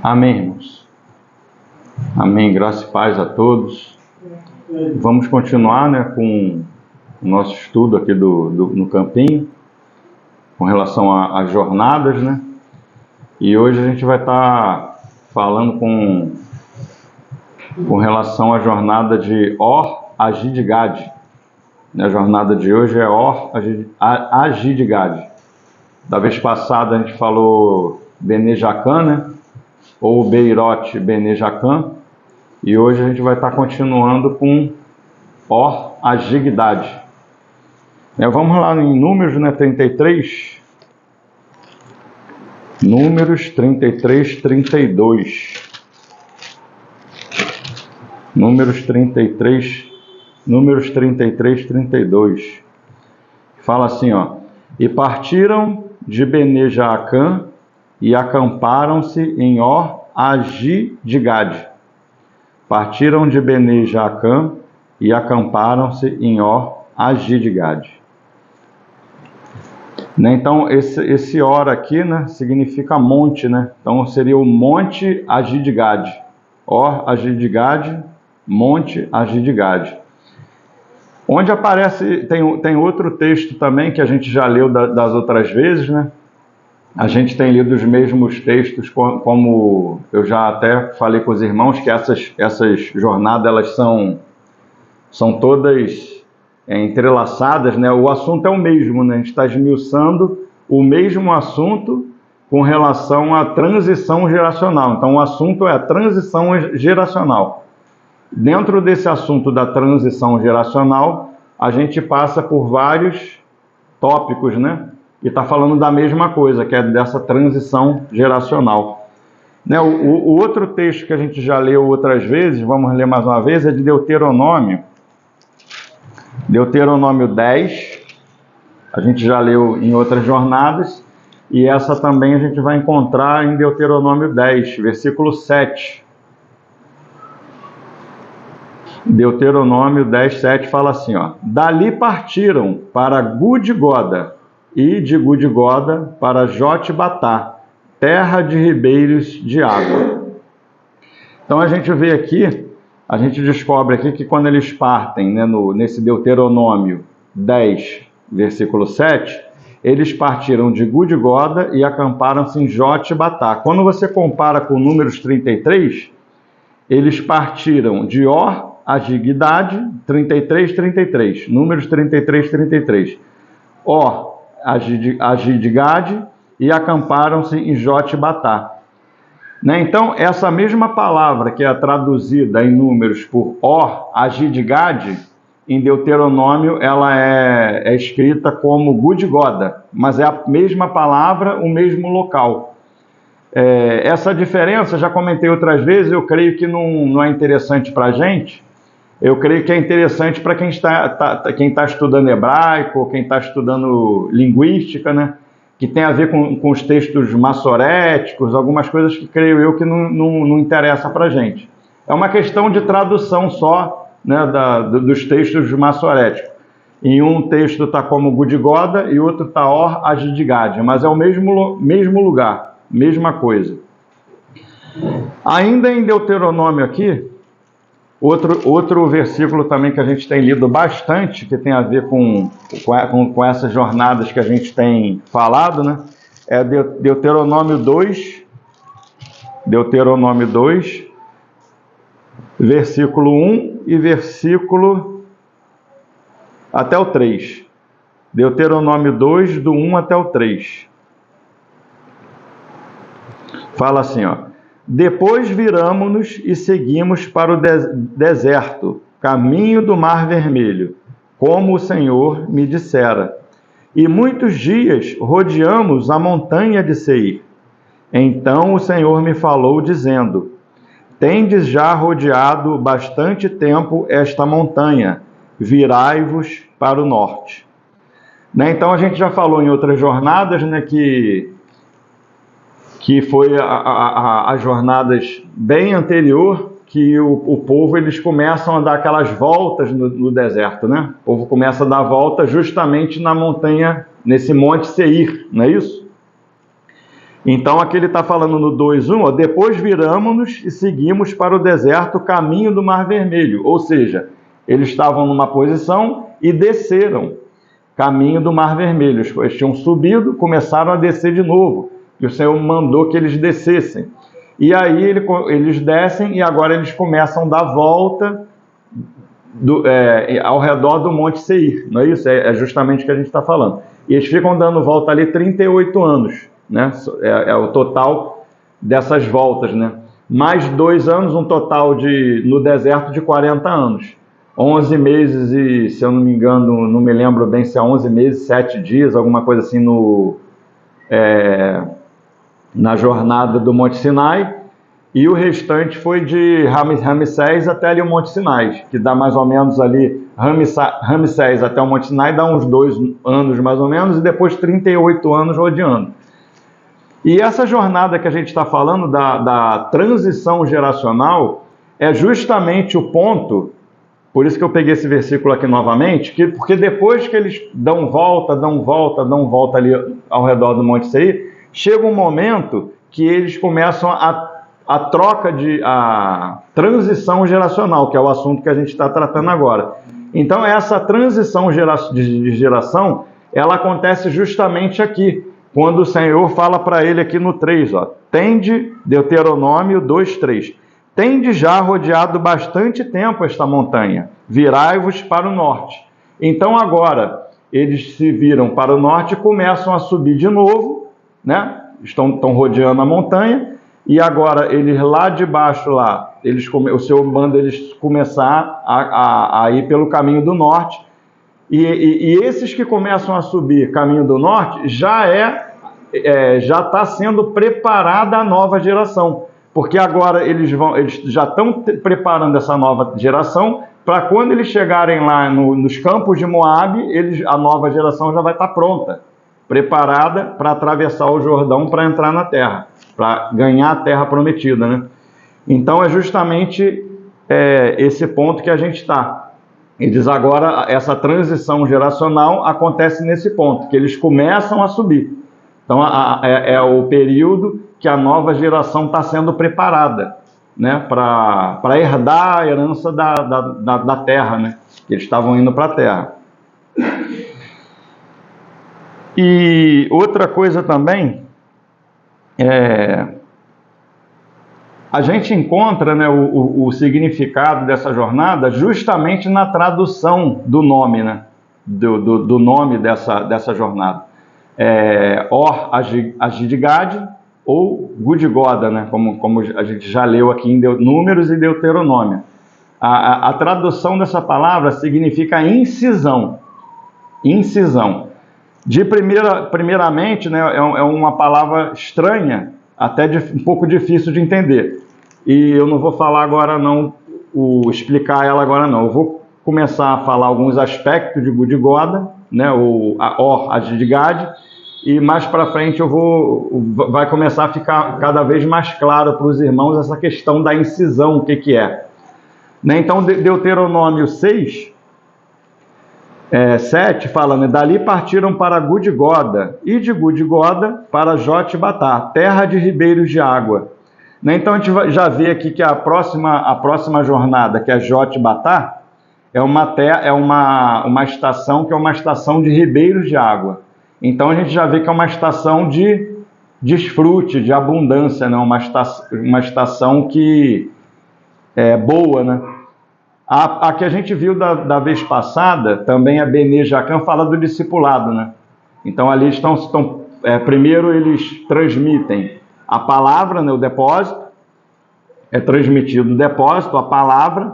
Amém, irmãos. Amém. Graça e paz a todos. Vamos continuar, com o nosso estudo aqui no campinho, com relação às jornadas, E hoje a gente vai estar falando com relação à jornada de Or Agidgad. A jornada de hoje é Or Agidgad. Da vez passada a gente falou Bene Jaacan, ou Beirot Bene Jaacan, e hoje a gente vai estar continuando com Or Agidgad. Vamos lá em Números 33. Números 33, 32. Números 33, 32. Fala assim, E partiram de Bene Jaacan e acamparam-se em Or Agidgad. Partiram de Bene Jaacan e acamparam-se em Or Agidgad. Então, esse Or aqui, significa monte, Então, seria o Monte Agidgad. Or Agidgad, Monte Agidgad. Onde aparece, tem outro texto também que a gente já leu das outras vezes, A gente tem lido os mesmos textos, como eu já até falei com os irmãos, que essas jornadas, elas são todas entrelaçadas, O assunto é o mesmo, A gente está esmiuçando o mesmo assunto com relação à transição geracional. Então, o assunto é a transição geracional. Dentro desse assunto da transição geracional, a gente passa por vários tópicos, E está falando da mesma coisa, que é dessa transição geracional. O outro texto que a gente já leu outras vezes, vamos ler mais uma vez, é de Deuteronômio. Deuteronômio 10, a gente já leu em outras jornadas, e essa também a gente vai encontrar em Deuteronômio 10, versículo 7. Deuteronômio 10, 7 fala assim, Dali partiram para Gudgoda, e de Gudgoda para Jotbatá, terra de ribeiros de água. Então a gente vê aqui, a gente descobre aqui que quando eles partem, nesse Deuteronômio 10, versículo 7, eles partiram de Gudgoda e acamparam-se em Jotbatá. Quando você compara com Números 33, eles partiram de Or Agidgad, 33, 33. Números 33, 33. Or Agidgad e acamparam-se em Jotbatá. Então, essa mesma palavra que é traduzida em Números por Or Agidgad, em Deuteronômio ela é escrita como Gudgoda, mas é a mesma palavra, o mesmo local. Essa diferença, já comentei outras vezes, eu creio que não é interessante para a gente. Eu creio que é interessante para quem está estudando hebraico, quem está estudando linguística, que tem a ver com os textos massoréticos, algumas coisas que creio eu que não interessa para a gente. É uma questão de tradução só, dos textos massoréticos. Em um texto está como Gudgoda e outro está Or Agidgad, mas é o mesmo lugar, mesma coisa. Ainda em Deuteronômio aqui, outro versículo também que a gente tem lido bastante, que tem a ver com essas jornadas que a gente tem falado, é Deuteronômio 2, versículo 1 e versículo até o 3. Deuteronômio 2, do 1 até o 3. Fala assim, Depois viramo-nos e seguimos para o deserto, caminho do Mar Vermelho, como o Senhor me dissera. E muitos dias rodeamos a montanha de Seir. Então o Senhor me falou, dizendo, Tendes já rodeado bastante tempo esta montanha, virai-vos para o norte. Então a gente já falou em outras jornadas, que foi as jornadas bem anterior, que o povo, eles começam a dar aquelas voltas no deserto, O povo começa a dar volta justamente na montanha, nesse Monte Seir, não é isso? Então aqui ele está falando no 2:1, ó, depois viramos-nos e seguimos para o deserto, caminho do Mar Vermelho. Ou seja, eles estavam numa posição e desceram, caminho do Mar Vermelho. Eles tinham subido, começaram a descer de novo, e o Senhor mandou que eles descessem. E aí eles descem e agora eles começam a dar volta ao redor do Monte Seir, não é isso? É justamente o que a gente está falando. E eles ficam dando volta ali 38 anos, né? É o total dessas voltas, né? Mais 2 anos, um total no deserto de 40 anos. 11 meses e, se eu não me engano, não me lembro bem se é 11 meses, 7 dias, alguma coisa assim na jornada do Monte Sinai, e o restante foi de Ramsés até ali o Monte Sinai, que dá mais ou menos ali, Ramsés até o Monte Sinai dá uns 2 anos mais ou menos, e depois 38 anos rodeando. E essa jornada que a gente está falando da transição geracional é justamente o ponto, por isso que eu peguei esse versículo aqui novamente, porque depois que eles dão volta ali ao redor do Monte Seir, chega um momento que eles começam a transição geracional, que é o assunto que a gente está tratando agora. Então, essa transição de geração, ela acontece justamente aqui, quando o Senhor fala para ele aqui no 3, ó, tende, Deuteronômio 2:3, tende já rodeado bastante tempo esta montanha, virai-vos para o norte. Então, agora, eles se viram para o norte e começam a subir de novo, né? Estão rodeando a montanha, e agora eles lá de baixo, o Senhor manda eles começar a ir pelo caminho do norte, e esses que começam a subir caminho do norte, já está sendo preparada a nova geração, porque agora eles já estão preparando essa nova geração, para quando eles chegarem lá nos campos de Moabe, a nova geração já vai estar pronta, preparada para atravessar o Jordão para entrar na terra, para ganhar a terra prometida, né? Então é justamente esse ponto que a gente está. E diz agora, essa transição geracional acontece nesse ponto, que eles começam a subir. Então é o período que a nova geração está sendo preparada, né, para herdar a herança da terra, né? Eles estavam indo para a terra. E outra coisa também, a gente encontra, né, o significado dessa jornada justamente na tradução do nome, né, do nome dessa jornada. Or Agidgad ou Gudgoda, né, como a gente já leu aqui em Números e Deuteronômio. A tradução dessa palavra significa incisão. Incisão. Primeiramente, né, é uma palavra estranha, até um pouco difícil de entender. E eu não vou falar agora não, explicar ela agora não. Eu vou começar a falar alguns aspectos de Gudgoda, né, Or Agidgad, e mais para frente vai começar a ficar cada vez mais claro para os irmãos essa questão da incisão, o que é. Né, então, Deuteronômio 6, 7 fala, né, dali partiram para Gudgoda, e de Gudgoda para Jotbatá, terra de ribeiros de água. Né, então a gente já vê aqui que a próxima jornada, que é Jotbatá, é uma estação que é uma estação de ribeiros de água. Então a gente já vê que é uma estação de desfrute, de abundância, né? Uma estação que é boa, né? A que a gente viu da vez passada, também a Bene Jacan, fala do discipulado, né? Então ali primeiro eles transmitem a palavra, né, o depósito, é transmitido o depósito, a palavra,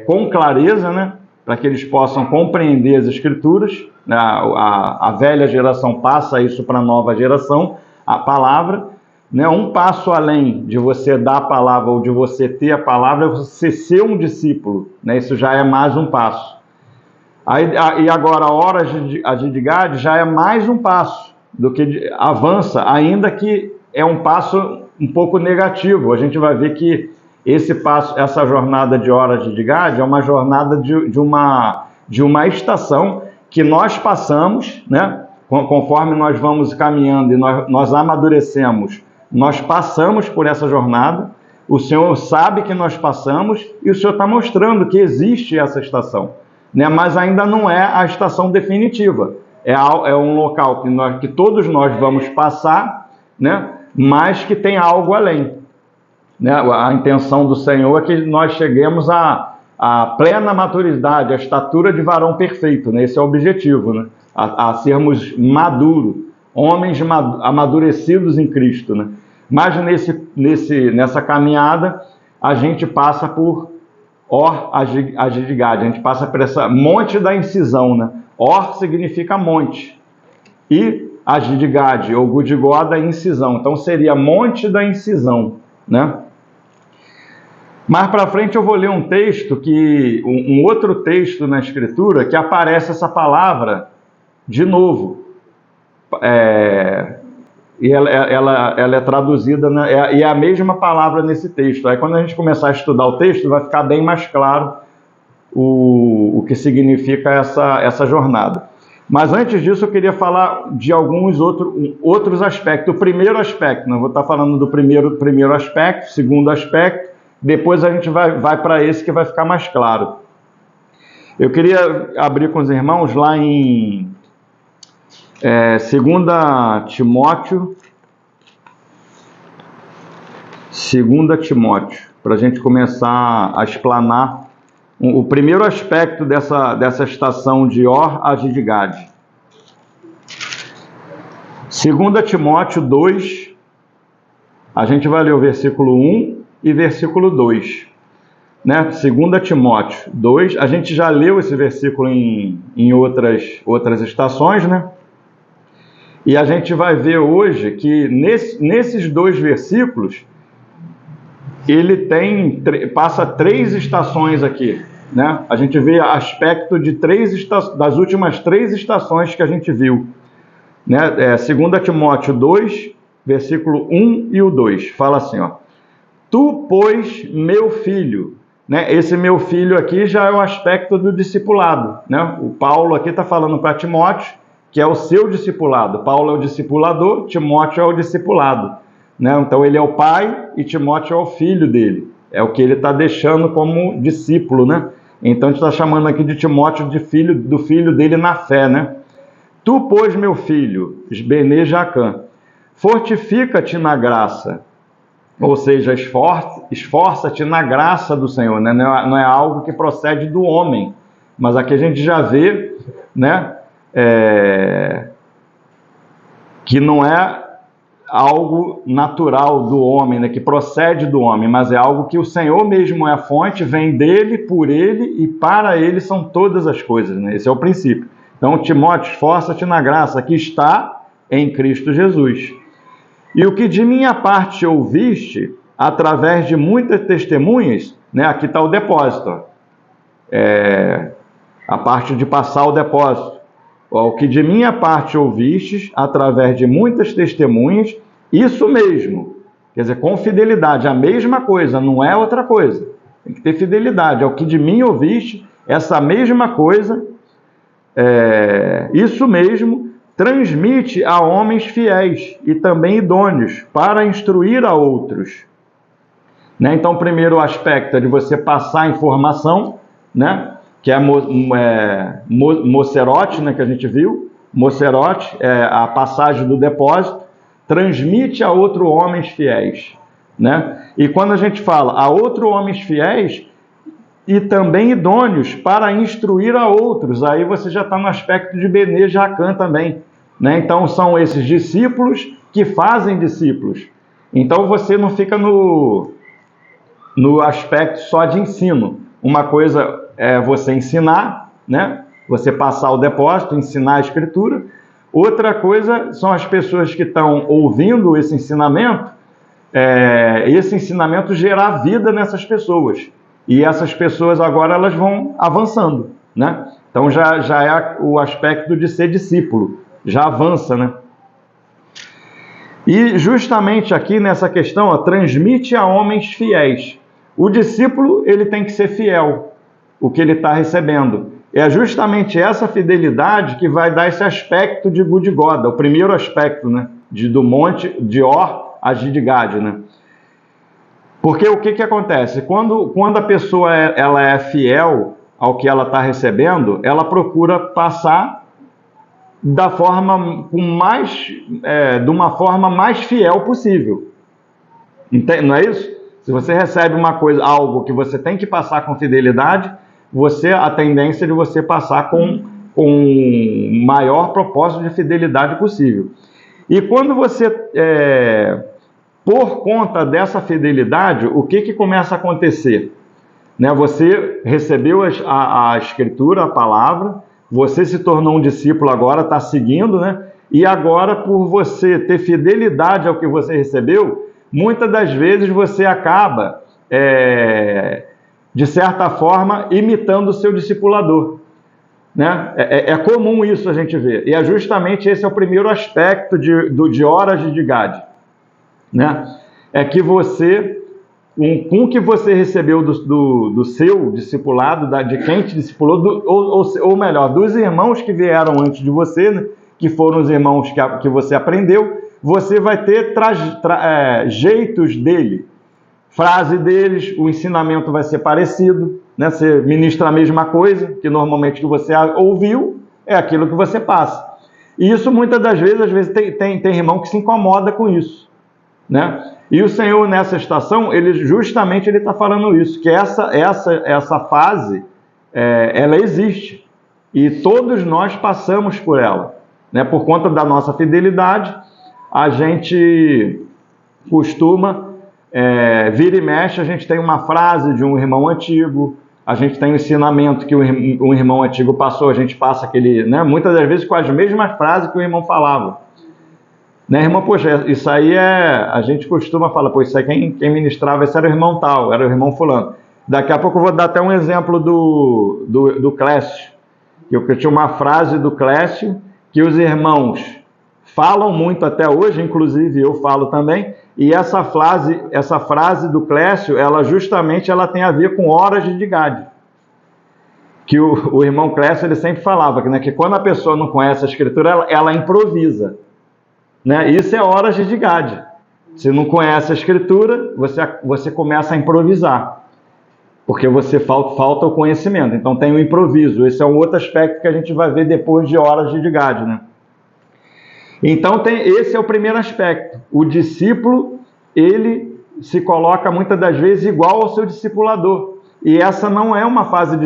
com clareza, né, para que eles possam compreender as Escrituras. A velha geração passa isso para a nova geração, a palavra, né? Um passo além de você dar a palavra ou de você ter a palavra, é você ser um discípulo, né? Isso já é mais um passo. E agora a Or Agidgad já é mais um passo, do que avança, ainda que é um passo um pouco negativo. A gente vai ver que essa jornada de Or Agidgad é uma jornada de uma estação que nós passamos, né, conforme nós vamos caminhando e nós amadurecemos, nós passamos por essa jornada. O Senhor sabe que nós passamos e o Senhor está mostrando que existe essa estação, né? Mas ainda não é a estação definitiva. É um local que todos nós vamos passar, né? Mas que tem algo além, né? A intenção do Senhor é que nós cheguemos à plena maturidade, à estatura de varão perfeito, né? Esse é o objetivo, né? A sermos maduros, homens amadurecidos em Cristo, né? Mas nessa caminhada, a gente passa por Or-Hagidgad, a gente passa por essa monte da incisão, né? Or significa monte, e Hagidgad, ou Gud-Goda, incisão. Então seria monte da incisão, né? Mais para frente eu vou ler um texto, um outro texto na Escritura, que aparece essa palavra de novo. E ela é traduzida, né? E é a mesma palavra nesse texto. Aí quando a gente começar a estudar o texto, vai ficar bem mais claro o que significa essa jornada. Mas antes disso, eu queria falar de alguns outros aspectos. O primeiro aspecto, né? Eu vou estar falando do primeiro aspecto, segundo aspecto, depois a gente vai para esse que vai ficar mais claro. Eu queria abrir com os irmãos lá em 2 Timóteo, para a gente começar a explanar o primeiro aspecto dessa estação de Or-Hagidgad. 2 Timóteo 2, a gente vai ler o versículo 1 e versículo 2. Né? 2 Timóteo 2, a gente já leu esse versículo em outras estações, né? E a gente vai ver hoje que nesses dois versículos, ele passa 3 estações aqui, né? A gente vê aspecto de das últimas 3 estações que a gente viu, né? 2 Timóteo 2, versículo 1 e o 2, fala assim, ó: Tu, pois, meu filho, né? Esse meu filho aqui já é o aspecto do discipulado, né? O Paulo aqui está falando para Timóteo, que é o seu discipulado. Paulo é o discipulador, Timóteo é o discipulado, né? Então ele é o pai e Timóteo é o filho dele. É o que ele está deixando como discípulo, né? Então a gente está chamando aqui de Timóteo do filho dele na fé, né? Tu, pois, meu filho, Bene Jacã, fortifica-te na graça, ou seja, esforça-te na graça do Senhor, né? Não é algo que procede do homem, mas aqui a gente já vê, né? Que não é algo natural do homem, né? Que procede do homem, mas é algo que o Senhor mesmo é a fonte, vem dele, por ele e para ele são todas as coisas, né? Esse é o princípio. Então, Timóteo, esforça-te na graça que está em Cristo Jesus. E o que de minha parte ouviste, através de muitas testemunhas, né? Aqui está o depósito, a parte de passar o depósito. O que de minha parte ouvistes, através de muitas testemunhas, isso mesmo, quer dizer, com fidelidade, a mesma coisa, não é outra coisa, tem que ter fidelidade, é o que de mim ouviste, essa mesma coisa, isso mesmo, transmite a homens fiéis e também idôneos, para instruir a outros. Né? Então, o primeiro aspecto é de você passar a informação, né? Que é mocerote, né, que a gente viu. Mocerote é a passagem do depósito, transmite a outro homens fiéis, né? E quando a gente fala a outro homens fiéis e também idôneos para instruir a outros, aí você já está no aspecto de Bene Jacã também, né? Então são esses discípulos que fazem discípulos. Então você não fica no aspecto só de ensino. Uma coisa é você ensinar, né? Você passar o depósito, ensinar a Escritura. Outra coisa são as pessoas que estão ouvindo esse ensinamento gerar vida nessas pessoas. E essas pessoas agora elas vão avançando, né? Então já é o aspecto de ser discípulo, já avança, né? E justamente aqui nessa questão, ó, transmite a homens fiéis. O discípulo ele tem que ser fiel o que ele está recebendo. É justamente essa fidelidade que vai dar esse aspecto de Gud-Goda, o primeiro aspecto, né, do monte de Or a Gid-Gad, né? Porque o que acontece? Quando a pessoa ela é fiel ao que ela está recebendo, ela procura passar de uma forma mais fiel possível. Não é isso? Se você recebe uma coisa, algo que você tem que passar com fidelidade, a tendência é de você passar com o maior propósito de fidelidade possível. E quando você, por conta dessa fidelidade, o que começa a acontecer? Né? Você recebeu a Escritura, a palavra, você se tornou um discípulo agora, está seguindo, né? E agora, por você ter fidelidade ao que você recebeu, muitas das vezes você acaba, de certa forma, imitando o seu discipulador. Né? É comum isso a gente ver. E justamente esse é o primeiro aspecto de Or a Gid-Gad. Né? É que você, com o que você recebeu do seu discipulado, de quem te discipulou, ou melhor, dos irmãos que vieram antes de você, né? Que foram os irmãos que você aprendeu, você vai ter jeitos dele, frase deles, o ensinamento vai ser parecido, né? Você ministra a mesma coisa, que normalmente que você ouviu, é aquilo que você passa. E isso muitas das vezes tem irmão que se incomoda com isso, né? E o Senhor nessa estação, ele está falando isso, que essa fase, ela existe, e todos nós passamos por ela, né? Por conta da nossa fidelidade, a gente costuma, vira e mexe, a gente tem uma frase de um irmão antigo, a gente tem um ensinamento que um irmão antigo passou, a gente passa aquele, né, muitas das vezes com as mesmas frases que o irmão falava. Né, irmão, poxa, isso aí a gente costuma falar, pô, isso aí quem ministrava, esse era o irmão tal, era o irmão fulano. Daqui a pouco eu vou dar até um exemplo do Clécio, que eu tinha uma frase do Clécio, que os irmãos falam muito até hoje, inclusive eu falo também, e essa frase do Clécio, ela tem a ver com Or a Gid-Gad. Que o irmão Clécio, ele sempre falava que quando a pessoa não conhece a Escritura, ela improvisa. Né? Isso é Or a Gid-Gad. Se não conhece a Escritura, você começa a improvisar, porque falta o conhecimento. Então tem o improviso. Esse é um outro aspecto que a gente vai ver depois de Or a Gid-Gad, né? Então esse é o primeiro aspecto. O discípulo, ele se coloca muitas das vezes igual ao seu discipulador. E essa não é uma fase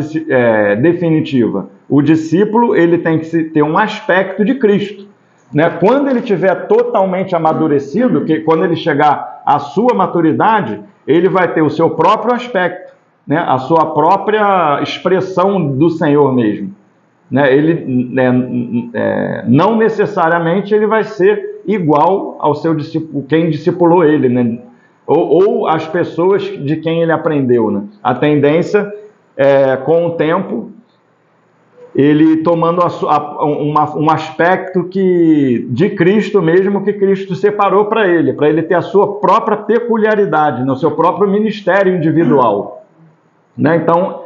definitiva. O discípulo, ele tem que ter um aspecto de Cristo. Né? Quando ele estiver totalmente amadurecido, quando ele chegar à sua maturidade, ele vai ter o seu próprio aspecto, né? A sua própria expressão do Senhor mesmo. Né? Ele não necessariamente ele vai ser igual ao seu discípulo, quem discipulou ele, né? ou as pessoas de quem ele aprendeu. Né? A tendência com o tempo, ele tomando um aspecto de Cristo mesmo, que Cristo separou para ele ter a sua própria peculiaridade, né? O seu próprio ministério individual. Né? Então,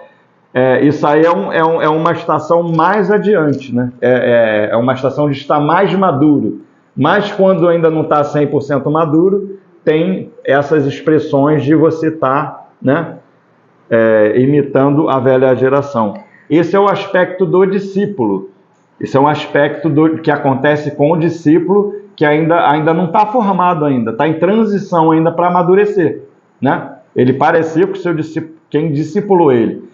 isso aí é uma estação mais adiante, né? É uma estação de estar mais maduro. Mas quando ainda não está 100% maduro, tem essas expressões de você estar, né, imitando a velha geração. Esse é o aspecto do discípulo. Esse é um aspecto que acontece com o discípulo que ainda não está formado ainda, está em transição ainda para amadurecer. Né? Ele parecia com o seu discípulo, quem discipulou ele.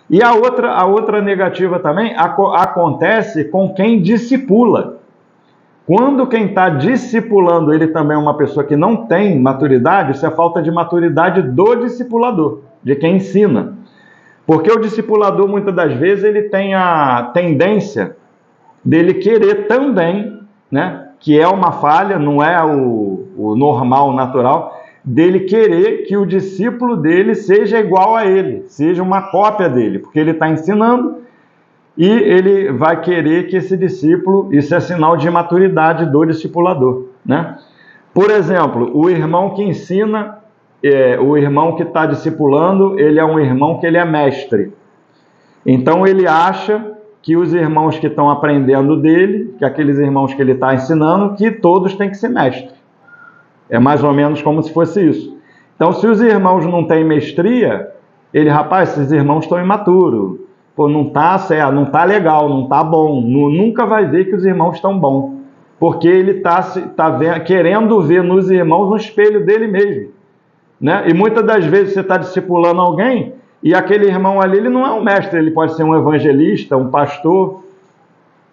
E a outra negativa também acontece com quem discipula. Quando quem está discipulando ele também é uma pessoa que não tem maturidade, isso é falta de maturidade do discipulador, de quem ensina. Porque o discipulador, muitas das vezes, ele tem a tendência dele querer também, né, que é uma falha, não é o normal, o natural, dele querer que o discípulo dele seja igual a ele, seja uma cópia dele, porque ele está ensinando e ele vai querer que esse discípulo, isso é sinal de imaturidade do discipulador, né? Por exemplo, o irmão que ensina, o irmão que está discipulando, ele é um irmão que ele é mestre. Então ele acha que os irmãos que estão aprendendo dele, que aqueles irmãos que ele está ensinando, que todos têm que ser mestres. É mais ou menos como se fosse isso. Então, se os irmãos não têm mestria, rapaz, esses irmãos estão imaturos. Pô, não está certo, não está legal, não está bom. Nunca vai ver que os irmãos estão bons. Porque ele está querendo ver nos irmãos um espelho dele mesmo. Né? E muitas das vezes você está discipulando alguém e aquele irmão ali, ele não é um mestre, ele pode ser um evangelista, um pastor,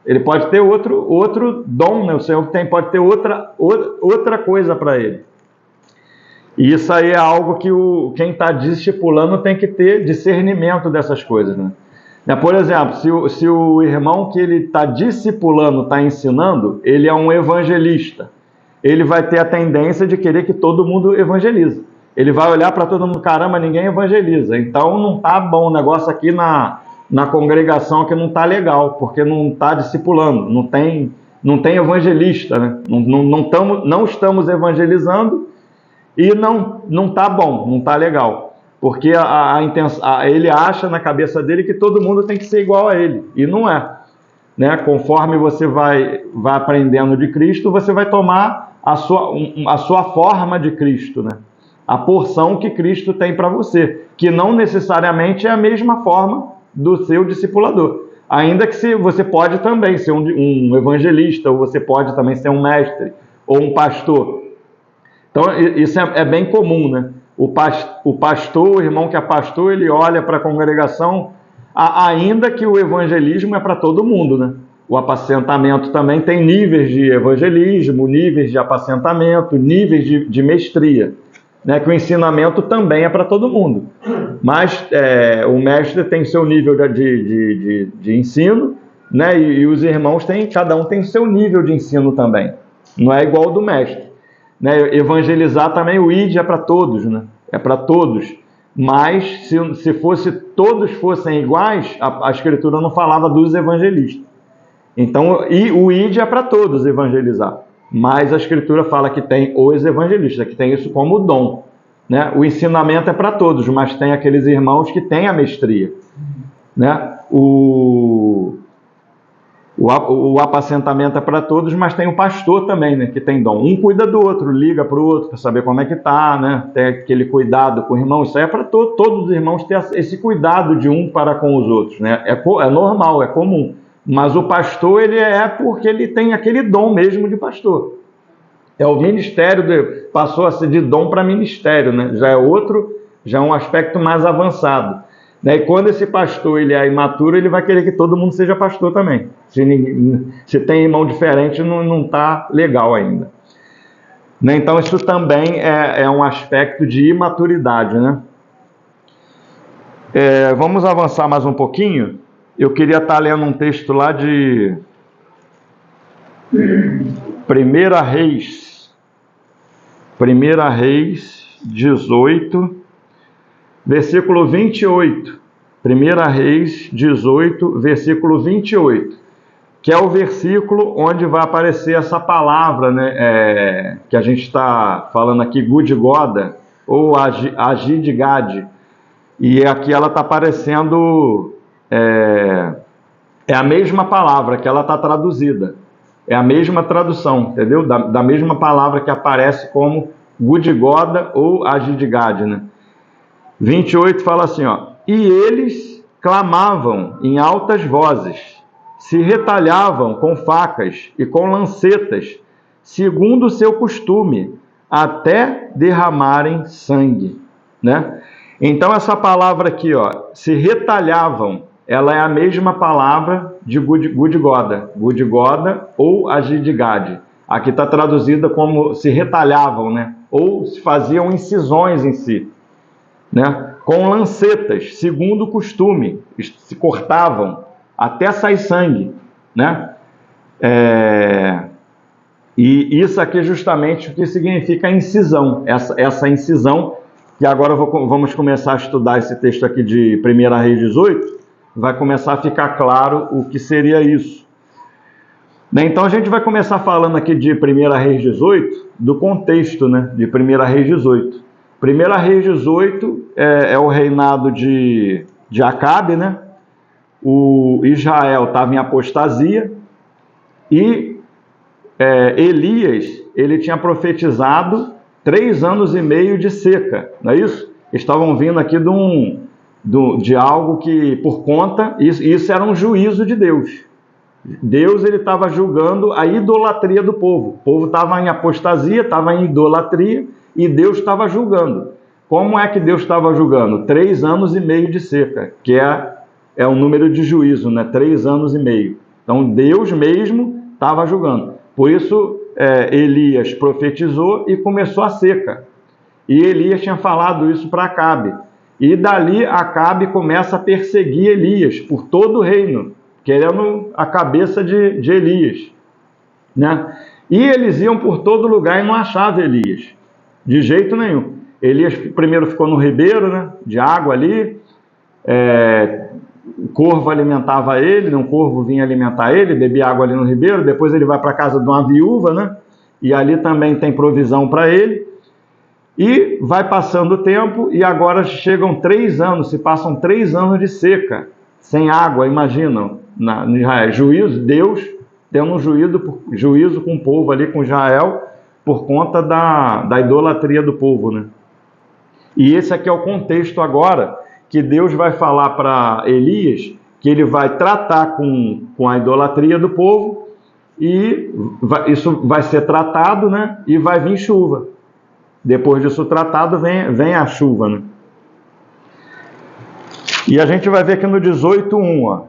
ele pode ter outro dom, né? O Senhor pode ter outra coisa para ele. E isso aí é algo que quem está discipulando tem que ter discernimento dessas coisas. Né? Por exemplo, se o irmão que ele está discipulando, está ensinando, ele é um evangelista, ele vai ter a tendência de querer que todo mundo evangelize. Ele vai olhar para todo mundo, caramba, ninguém evangeliza. Então não está bom o negócio aqui na congregação, que não está legal, porque não está discipulando, não tem evangelista, né? Não estamos evangelizando e não está bom, não está legal. Porque ele acha na cabeça dele que todo mundo tem que ser igual a ele, e não é. Né? Conforme você vai aprendendo de Cristo, você vai tomar a sua forma de Cristo, né? A porção que Cristo tem para você, que não necessariamente é a mesma forma do seu discipulador. Ainda que você pode também ser um evangelista, ou você pode também ser um mestre, ou um pastor. Então, isso é bem comum, né? O pastor, o irmão que é pastor, ele olha para a congregação, ainda que o evangelismo é para todo mundo, né? O apacentamento também tem níveis de evangelismo, níveis de apacentamento, níveis de mestria. Né, que o ensinamento também é para todo mundo, mas o mestre tem seu nível de ensino, né, e os irmãos cada um tem seu nível de ensino também, não é igual ao do mestre. Né, evangelizar também, o ID é para todos, né, é para todos, mas se todos fossem iguais, a Escritura não falava dos evangelistas. Então, o ID é para todos evangelizar. Mas a Escritura fala que tem os evangelistas, que tem isso como dom. Né? O ensinamento é para todos, mas tem aqueles irmãos que têm a mestria. Né? O apacentamento é para todos, mas tem o pastor também, né? Que tem dom. Um cuida do outro, liga para o outro para saber como é que está, né? Tem aquele cuidado com o irmão. Isso aí é para todos os irmãos ter esse cuidado de um para com os outros. Né? É normal, é comum. Mas o pastor, ele porque ele tem aquele dom mesmo de pastor. É o ministério, passou a ser de dom para ministério, né? Já é um aspecto mais avançado. Né? E quando esse pastor ele é imaturo, ele vai querer que todo mundo seja pastor também. Se tem irmão diferente, não está legal ainda. Né? Então isso também é um aspecto de imaturidade. Né? Vamos avançar mais um pouquinho. Eu queria estar lendo um texto lá de 1 Reis 18, versículo 28. 1 Reis 18, versículo 28, que é o versículo onde vai aparecer essa palavra, né, que a gente está falando aqui, Gudigoda, ou Agidgad. E aqui ela está aparecendo... É a mesma palavra que ela está traduzida, é a mesma tradução, entendeu? Da mesma palavra que aparece como Gudigoda ou Agidgad, né? 28 fala assim, ó: e eles clamavam em altas vozes, se retalhavam com facas e com lancetas, segundo o seu costume, até derramarem sangue, né? Então essa palavra aqui, ó, se retalhavam, ela é a mesma palavra de Gudigoda ou Agidgad. Aqui está traduzida como se retalhavam, né? Ou se faziam incisões em si, né? Com lancetas, segundo o costume, se cortavam até sair sangue, né? E isso aqui é justamente o que significa incisão, essa incisão, que agora vamos começar a estudar esse texto aqui de 1 Reis 18, vai começar a ficar claro o que seria isso. Então a gente vai começar falando aqui de 1 Reis 18, do contexto, né, de 1 Reis 18. 1 Reis 18 é o reinado de Acabe, né? o Israel estava em apostasia e Elias, ele tinha profetizado 3 anos e meio de seca, não é isso? Estavam vindo aqui de algo que, por conta, isso era um juízo de Deus. Deus ele estava julgando a idolatria do povo. O povo estava em apostasia, estava em idolatria, e Deus estava julgando. Como é que Deus estava julgando? 3 anos e meio de seca, que é um número de juízo, né? 3 anos e meio. Então Deus mesmo estava julgando. Por isso Elias profetizou e começou a seca. E Elias tinha falado isso para Acabe. E dali Acabe começa a perseguir Elias por todo o reino, querendo a cabeça de Elias, né? E eles iam por todo lugar e não achavam Elias, de jeito nenhum. Elias primeiro ficou no ribeiro, né, de água ali, o corvo alimentava ele, um corvo vinha alimentar ele, bebia água ali no ribeiro, depois ele vai para a casa de uma viúva, né, e ali também tem provisão para ele, e vai passando o tempo, e agora chegam 3 anos, se passam 3 anos de seca, sem água, imaginam, em Israel. Juízo, Deus tendo um juízo com o povo ali, com Israel, por conta da idolatria do povo, né? E esse aqui é o contexto agora, que Deus vai falar para Elias, que ele vai tratar com a idolatria do povo, e isso vai ser tratado, né? E vai vir chuva. Depois disso tratado, vem a chuva, né? E a gente vai ver aqui no 18:1, ó,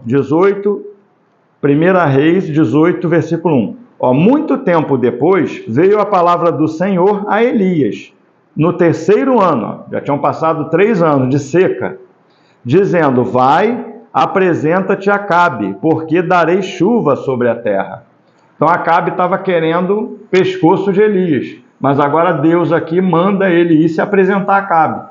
1 Reis 18, versículo 1. Ó, muito tempo depois, veio a palavra do Senhor a Elias, no 3º ano, ó, já tinham passado 3 anos de seca, dizendo: vai, apresenta-te a Acabe, porque darei chuva sobre a terra. Então Acabe estava querendo o pescoço de Elias, mas agora Deus aqui manda ele ir se apresentar a Acabe.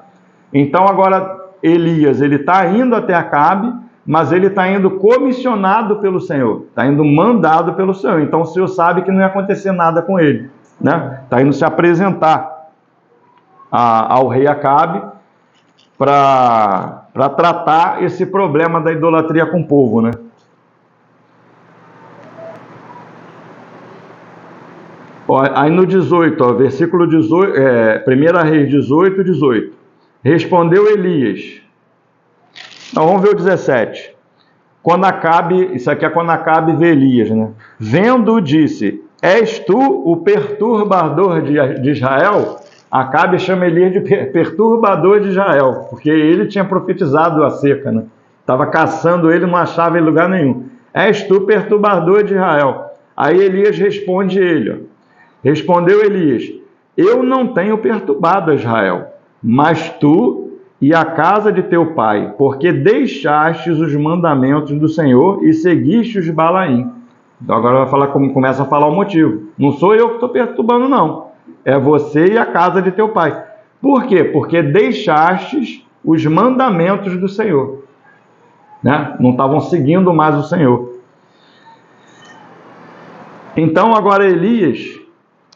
Então agora Elias, ele está indo até Acabe, mas ele está indo comissionado pelo Senhor, está indo mandado pelo Senhor. Então o Senhor sabe que não ia acontecer nada com ele, né? Está indo se apresentar ao rei Acabe para tratar esse problema da idolatria com o povo, né? Ó, aí no 18, ó, versículo 18, 1 Reis 18, 18. Respondeu Elias. Então, vamos ver o 17. Quando Acabe, isso aqui é quando Acabe vê Elias, né? Vendo, disse: és tu o perturbador de Israel? Acabe chama Elias de perturbador de Israel, porque ele tinha profetizado a seca, né? Estava caçando ele, não achava em lugar nenhum. És tu perturbador de Israel? Aí Elias responde ele, ó. Respondeu Elias: eu não tenho perturbado Israel, mas tu e a casa de teu pai, porque deixastes os mandamentos do Senhor e seguiste os Balaim. Então agora começa a falar o motivo. Não sou eu que estou perturbando, não. É você e a casa de teu pai. Por quê? Porque deixastes os mandamentos do Senhor, né? Não estavam seguindo mais o Senhor. Então agora Elias,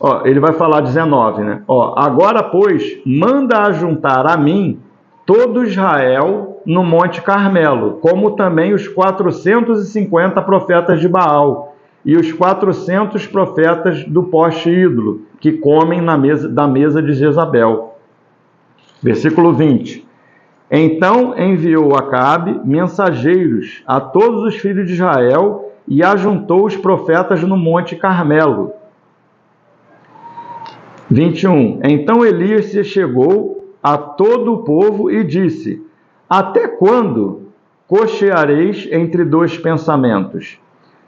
ó, ele vai falar 19, né? Ó, agora, pois, manda ajuntar a mim todo Israel no Monte Carmelo, como também os 450 profetas de Baal e os 400 profetas do poste ídolo, que comem da mesa de Jezabel. Versículo 20. Então enviou Acabe mensageiros a todos os filhos de Israel e ajuntou os profetas no Monte Carmelo. 21. Então Elias se chegou a todo o povo e disse: até quando cocheareis entre 2 pensamentos?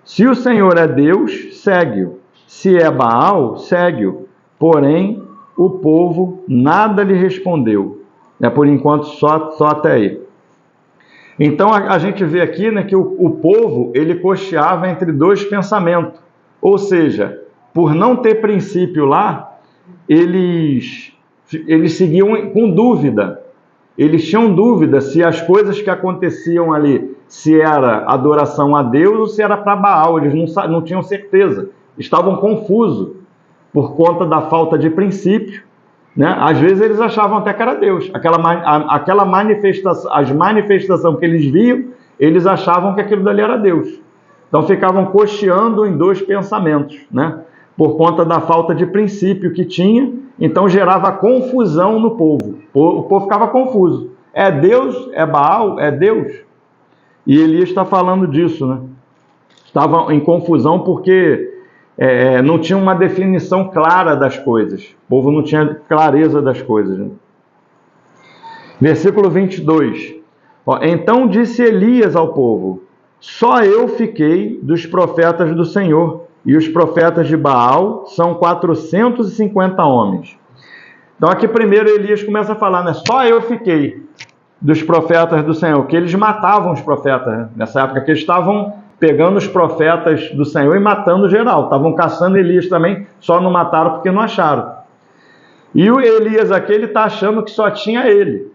Se o Senhor é Deus, segue-o. Se é Baal, segue-o. Porém, o povo nada lhe respondeu. Por enquanto, só até aí. Então, a gente vê aqui, né, que o povo ele cocheava entre 2 pensamentos. Ou seja, por não ter princípio lá, eles seguiam com dúvida. Eles tinham dúvida se as coisas que aconteciam ali, se era adoração a Deus ou se era para Baal. Eles não tinham certeza. Estavam confusos por conta da falta de princípio, né? Às vezes eles achavam até que era Deus. Aquela manifestação, as manifestações que eles viam, eles achavam que aquilo dali era Deus. Então ficavam cocheando em dois pensamentos, né? Por conta da falta de princípio que tinha, então gerava confusão no povo. O povo ficava confuso. É Deus? É Baal? É Deus? E Elias está falando disso, né? Estavam em confusão porque não tinha uma definição clara das coisas. O povo não tinha clareza das coisas, né? Versículo 22. Então disse Elias ao povo: só eu fiquei dos profetas do Senhor, e os profetas de Baal são 450 homens. Então aqui primeiro Elias começa a falar, né? Só eu fiquei dos profetas do Senhor, que eles matavam os profetas, né? Nessa época que eles estavam pegando os profetas do Senhor e matando geral. Estavam caçando Elias também, só não mataram porque não acharam. E o Elias aqui, ele está achando que só tinha ele.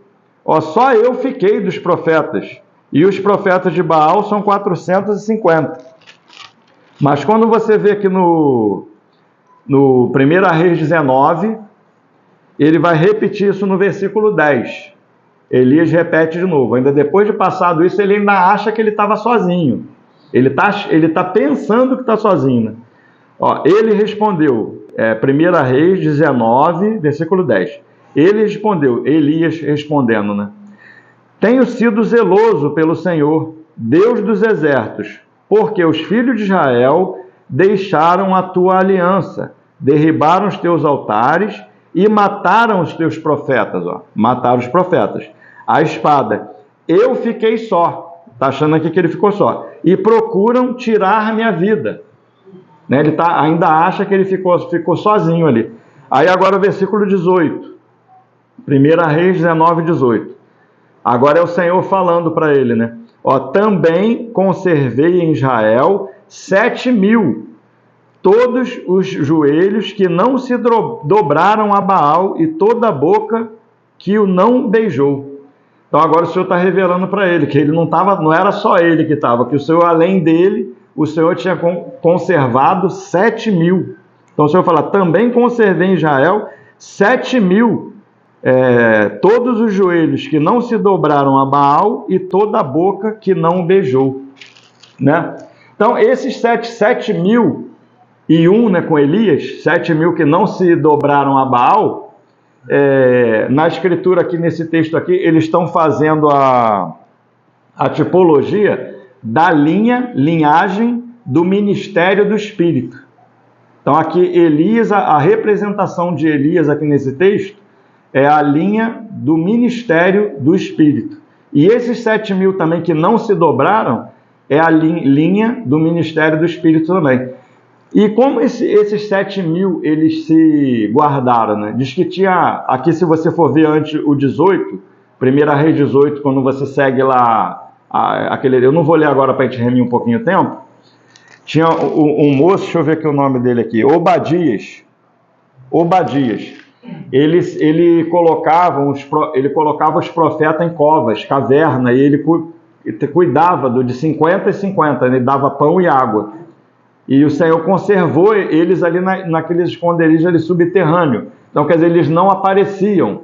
Só eu fiquei dos profetas. E os profetas de Baal são 450. Mas quando você vê aqui no 1 Reis 19, ele vai repetir isso no versículo 10. Elias repete de novo. Ainda depois de passado isso, ele ainda acha que ele estava sozinho. Ele tá pensando que está sozinho, né? Ele respondeu, 1 Reis 19, versículo 10. Ele respondeu, Elias respondendo, né? Tenho sido zeloso pelo Senhor, Deus dos exércitos, porque os filhos de Israel deixaram a tua aliança, derribaram os teus altares e mataram os teus profetas. Mataram os profetas. A espada. Eu fiquei só. Está achando aqui que ele ficou só. E procuram tirar minha vida. Né? Ele ainda acha que ele ficou sozinho ali. Aí agora o versículo 18. 1 Reis 19, 18. Agora é o Senhor falando para ele, né? Também conservei em Israel 7.000, todos os joelhos que não se dobraram a Baal e toda a boca que o não beijou. Então agora o Senhor está revelando para ele que ele não era só ele que estava, que o Senhor, além dele, o Senhor tinha conservado 7.000. Então o Senhor fala, também conservei em Israel 7.000, todos os joelhos que não se dobraram a Baal e toda a boca que não beijou. Né? Então esses 7.000 e né, com Elias, 7.000 que não se dobraram a Baal, na escritura aqui, nesse texto aqui, eles estão fazendo a tipologia da linhagem do ministério do Espírito. Então aqui Elias, a representação de Elias aqui nesse texto é a linha do ministério do Espírito. E esses 7.000 também que não se dobraram é a linha do ministério do Espírito também. E como esses 7.000 eles se guardaram, né? Diz que tinha, aqui se você for ver antes o 18, 1 Reis 18, quando você segue lá, eu não vou ler agora para a gente remir um pouquinho o tempo, tinha um moço, deixa eu ver aqui o nome dele aqui, Obadias, ele colocava os profetas em covas, caverna, e ele cuidava de 50 e 50, ele dava pão e água. E o Senhor conservou eles ali naqueles esconderijos ali subterrâneos. Então, quer dizer, eles não apareciam.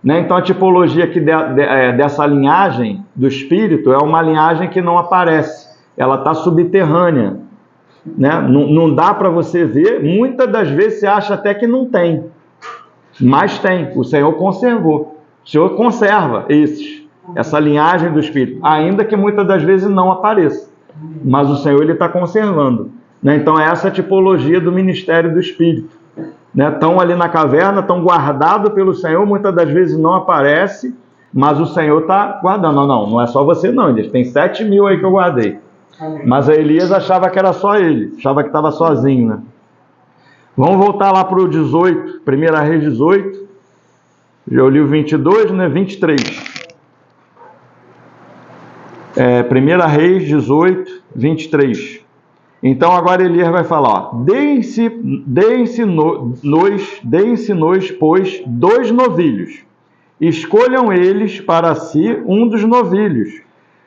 Né? Então, a tipologia aqui dessa linhagem do Espírito é uma linhagem que não aparece. Ela está subterrânea. Né? Não dá para você ver. Muitas das vezes você acha até que não tem. Mas tem. O Senhor conservou. O Senhor conserva essa linhagem do Espírito. Ainda que muitas das vezes não apareça. Mas o Senhor está conservando. Né? Então, essa é a tipologia do ministério do Espírito. Estão ali na caverna, estão guardados pelo Senhor, muitas das vezes não aparece, mas o Senhor está guardando. Não é só você não, Elias, tem 7.000 aí que eu guardei. Amém. Mas a Elias achava que era só ele, achava que estava sozinho. Né? Vamos voltar lá para o 18, 1 Reis 18, eu li o 22, né? 23. 1 Reis 18, 23. Então agora Elias vai falar, deem-se-nos, pois, 2 novilhos. Escolham eles para si um dos novilhos,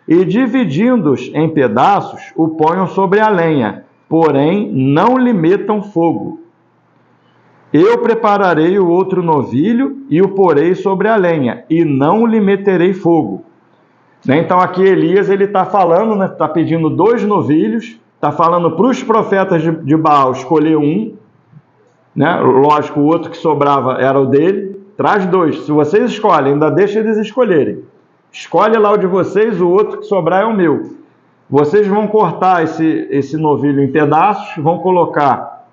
e dividindo-os em pedaços, o ponham sobre a lenha, porém não lhe metam fogo. Eu prepararei o outro novilho e o porei sobre a lenha, e não lhe meterei fogo. Né? Então aqui Elias está falando, né? Está pedindo 2 novilhos, está falando para os profetas de Baal escolher um, né? Lógico, o outro que sobrava era o dele. Traz 2. Se vocês escolhem, ainda deixa eles escolherem. Escolhe lá o de vocês, o outro que sobrar é o meu. Vocês vão cortar esse novilho em pedaços, vão colocar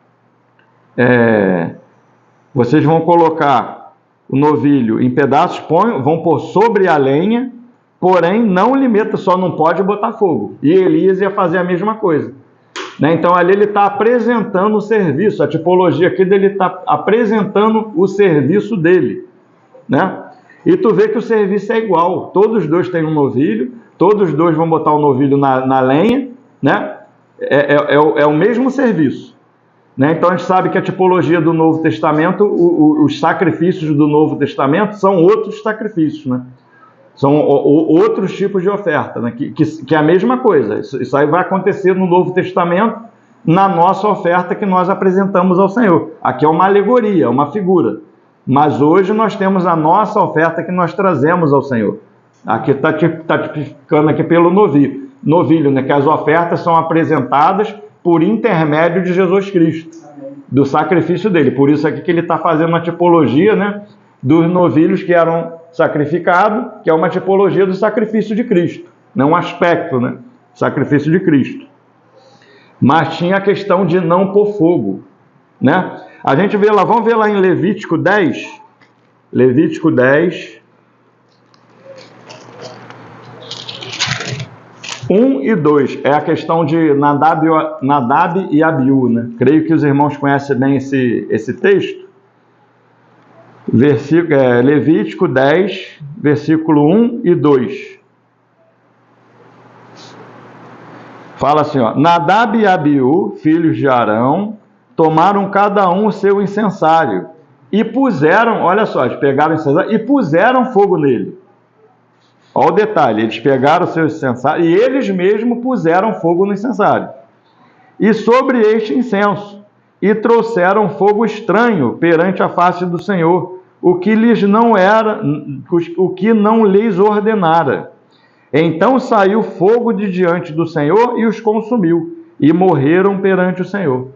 o novilho em pedaços, vão pôr sobre a lenha, porém não limita, só não pode botar fogo. E Elias ia fazer a mesma coisa. Né? Então ali ele está apresentando o serviço, a tipologia aqui dele está apresentando o serviço dele. Né? E tu vê que o serviço é igual, todos os 2 têm um novilho, todos os 2 vão botar o novilho na lenha, né? É o mesmo serviço. Né? Então a gente sabe que a tipologia do Novo Testamento, os sacrifícios do Novo Testamento são outros sacrifícios, né? São outros tipos de oferta, né? que é a mesma coisa. Isso aí vai acontecer no Novo Testamento, na nossa oferta que nós apresentamos ao Senhor. Aqui é uma alegoria, uma figura. Mas hoje nós temos a nossa oferta que nós trazemos ao Senhor. Aqui está tipificando aqui pelo novilho, né? Que as ofertas são apresentadas por intermédio de Jesus Cristo, do sacrifício dele. Por isso aqui que ele está fazendo uma tipologia, né? Dos novilhos que eram sacrificados, que é uma tipologia do sacrifício de Cristo, não um aspecto, né? Sacrifício de Cristo. Mas tinha a questão de não pôr fogo, né? A gente vê lá, vamos ver lá em Levítico 10. Levítico 10. 1 e 2. É a questão de Nadab e Abiú, né? Creio que os irmãos conhecem bem esse texto. Levítico 10, versículo 1 e 2. Fala assim, ó. Nadab e Abiú, filhos de Arão, tomaram cada um o seu incensário e puseram, olha só, eles pegaram o incensário e puseram fogo nele. Olha o detalhe, eles pegaram o seu incensário e eles mesmos puseram fogo no incensário. E sobre este incenso, e trouxeram fogo estranho perante a face do Senhor, o que não lhes ordenara. Então saiu fogo de diante do Senhor e os consumiu, e morreram perante o Senhor.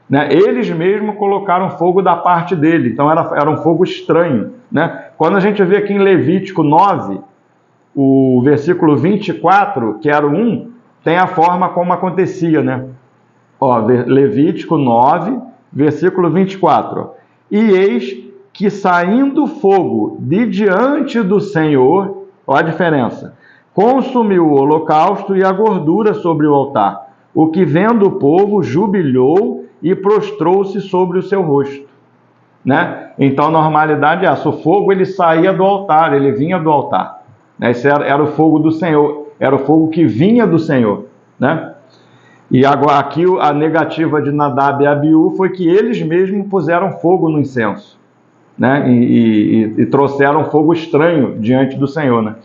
Né? Eles mesmos colocaram fogo da parte dele, então era um fogo estranho. Né? Quando a gente vê aqui em Levítico 9, o versículo 24, que era o 1, tem a forma como acontecia. Né? Ó, Levítico 9, versículo 24. Ó. E eis que saindo fogo de diante do Senhor, olha a diferença, consumiu o holocausto e a gordura sobre o altar, o que vendo o povo jubilou e prostrou-se sobre o seu rosto. Né? Então a normalidade é essa, o fogo ele saía do altar, ele vinha do altar. Né? Esse era o fogo do Senhor, era o fogo que vinha do Senhor. Né? E agora aqui a negativa de Nadab e Abiú foi que eles mesmos puseram fogo no incenso. Né? E trouxeram fogo estranho diante do Senhor. Né?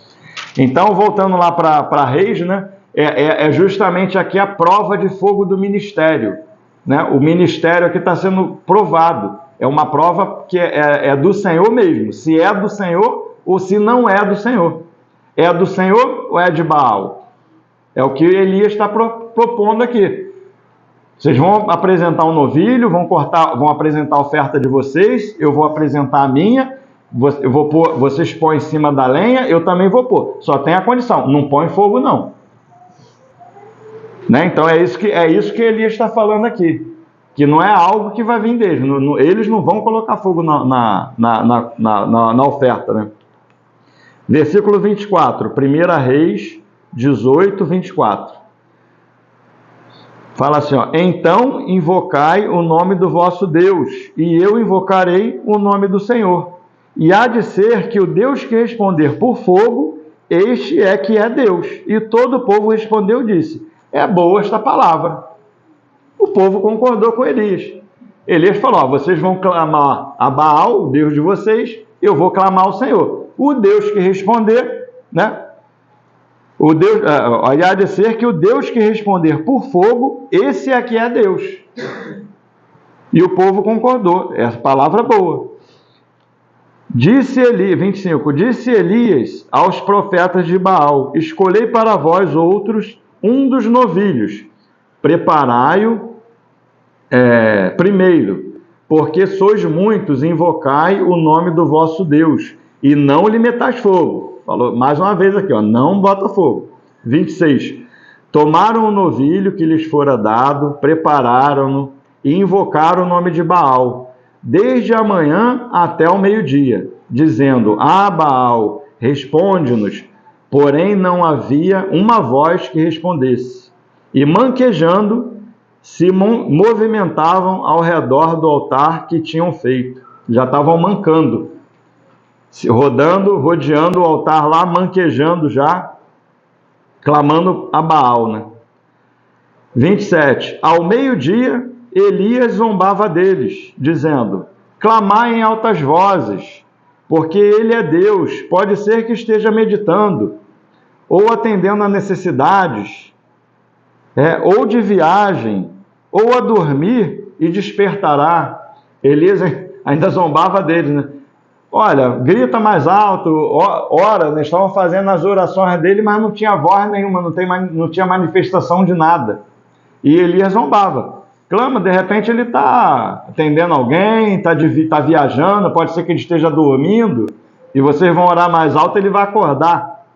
Então, voltando lá para Reis, né? É justamente aqui a prova de fogo do ministério. Né? O ministério aqui está sendo provado. É uma prova que é do Senhor mesmo. Se é do Senhor ou se não é do Senhor. É do Senhor ou é de Baal? É o que Elias está propondo aqui. Vocês vão apresentar um novilho, vão apresentar a oferta de vocês, eu vou apresentar a minha, vocês põem em cima da lenha, eu também vou pôr. Só tem a condição, não põe fogo não. Né? Então é isso que Elias está falando aqui. Que não é algo que vai vir deles. Eles não vão colocar fogo na oferta. Né? Versículo 24, 1 Reis 18, 24. Fala assim, ó, então invocai o nome do vosso Deus, e eu invocarei o nome do Senhor. E há de ser que o Deus que responder por fogo, este é que é Deus. E todo o povo respondeu e disse, é boa esta palavra. O povo concordou com Elias. Elias falou, ó, vocês vão clamar a Baal, o Deus de vocês, eu vou clamar ao Senhor. O Deus que responder, né? Há de ser que o Deus que responder por fogo, esse é que é Deus. E o povo concordou. Essa palavra é boa. Disse Eli, 25, disse Elias aos profetas de Baal: escolhei para vós outros um dos novilhos, preparai-o primeiro, porque sois muitos, invocai o nome do vosso Deus, e não lhe metais fogo. Falou mais uma vez aqui, não bota fogo. 26, tomaram o novilho que lhes fora dado, prepararam-no e invocaram o nome de Baal, desde a manhã até o meio-dia, dizendo: Baal, responde-nos. Porém não havia uma voz que respondesse. E manquejando, se movimentavam ao redor do altar que tinham feito. Já estavam mancando, rodeando o altar lá, manquejando já, clamando a Baal, né? 27. Ao meio-dia, Elias zombava deles, dizendo: clamai em altas vozes, porque ele é Deus. Pode ser que esteja meditando, ou atendendo a necessidades, ou de viagem, ou a dormir e despertará. Elias ainda zombava deles, né? Olha, grita mais alto, ora, eles estavam fazendo as orações dele, mas não tinha voz nenhuma, não tinha manifestação de nada. E Elias zombava. Clama, de repente ele está atendendo alguém, está viajando, pode ser que ele esteja dormindo, e vocês vão orar mais alto, ele vai acordar.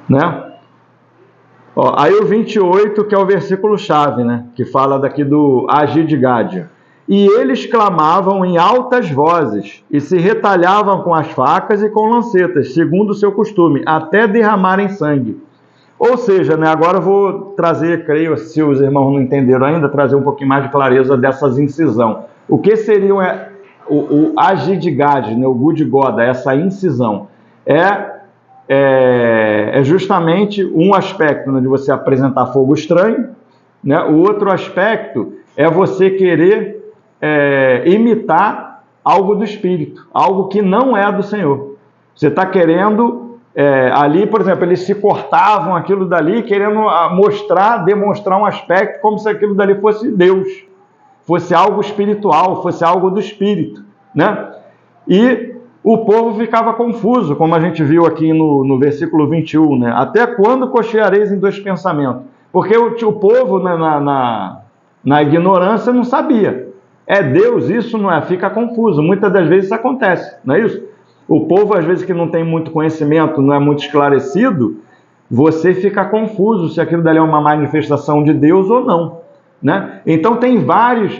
Né? Aí o 28, que é o versículo-chave, né? Que fala daqui do agir de Gade. E eles clamavam em altas vozes, e se retalhavam com as facas e com lancetas, segundo o seu costume, até derramarem sangue. Ou seja, né, agora eu vou trazer, creio, se os irmãos não entenderam ainda, trazer um pouquinho mais de clareza dessas incisão. O que seria o agir de Gade, né, o Gud Goda, essa incisão? É justamente um aspecto, né, de você apresentar fogo estranho, né? O outro aspecto é você querer imitar algo do Espírito, algo que não é do Senhor. Você está querendo... ali, por exemplo, eles se cortavam aquilo dali, querendo demonstrar um aspecto como se aquilo dali fosse Deus, fosse algo espiritual, fosse algo do Espírito, né? E o povo ficava confuso, como a gente viu aqui no versículo 21, né? Até quando cocheareis em dois pensamentos? Porque o povo, né, na ignorância, não sabia. É Deus, isso não é? Fica confuso. Muitas das vezes isso acontece, não é isso? O povo, às vezes, que não tem muito conhecimento, não é muito esclarecido, você fica confuso se aquilo dali é uma manifestação de Deus ou não, né? Então, tem vários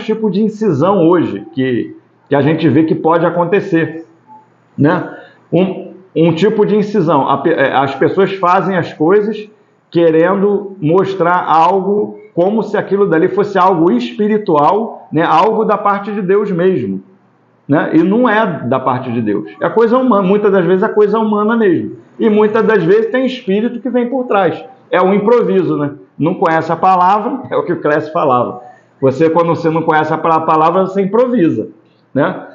tipos de incisão hoje que a gente vê que pode acontecer, né? Um tipo de incisão, as pessoas fazem as coisas querendo mostrar algo como se aquilo dali fosse algo espiritual, né? Algo da parte de Deus mesmo. Né? E não é da parte de Deus. É coisa humana, muitas das vezes é coisa humana mesmo. E muitas das vezes tem espírito que vem por trás. É um improviso, né? Não conhece a palavra, é o que o Clécio falava. Quando você não conhece a palavra, você improvisa, né?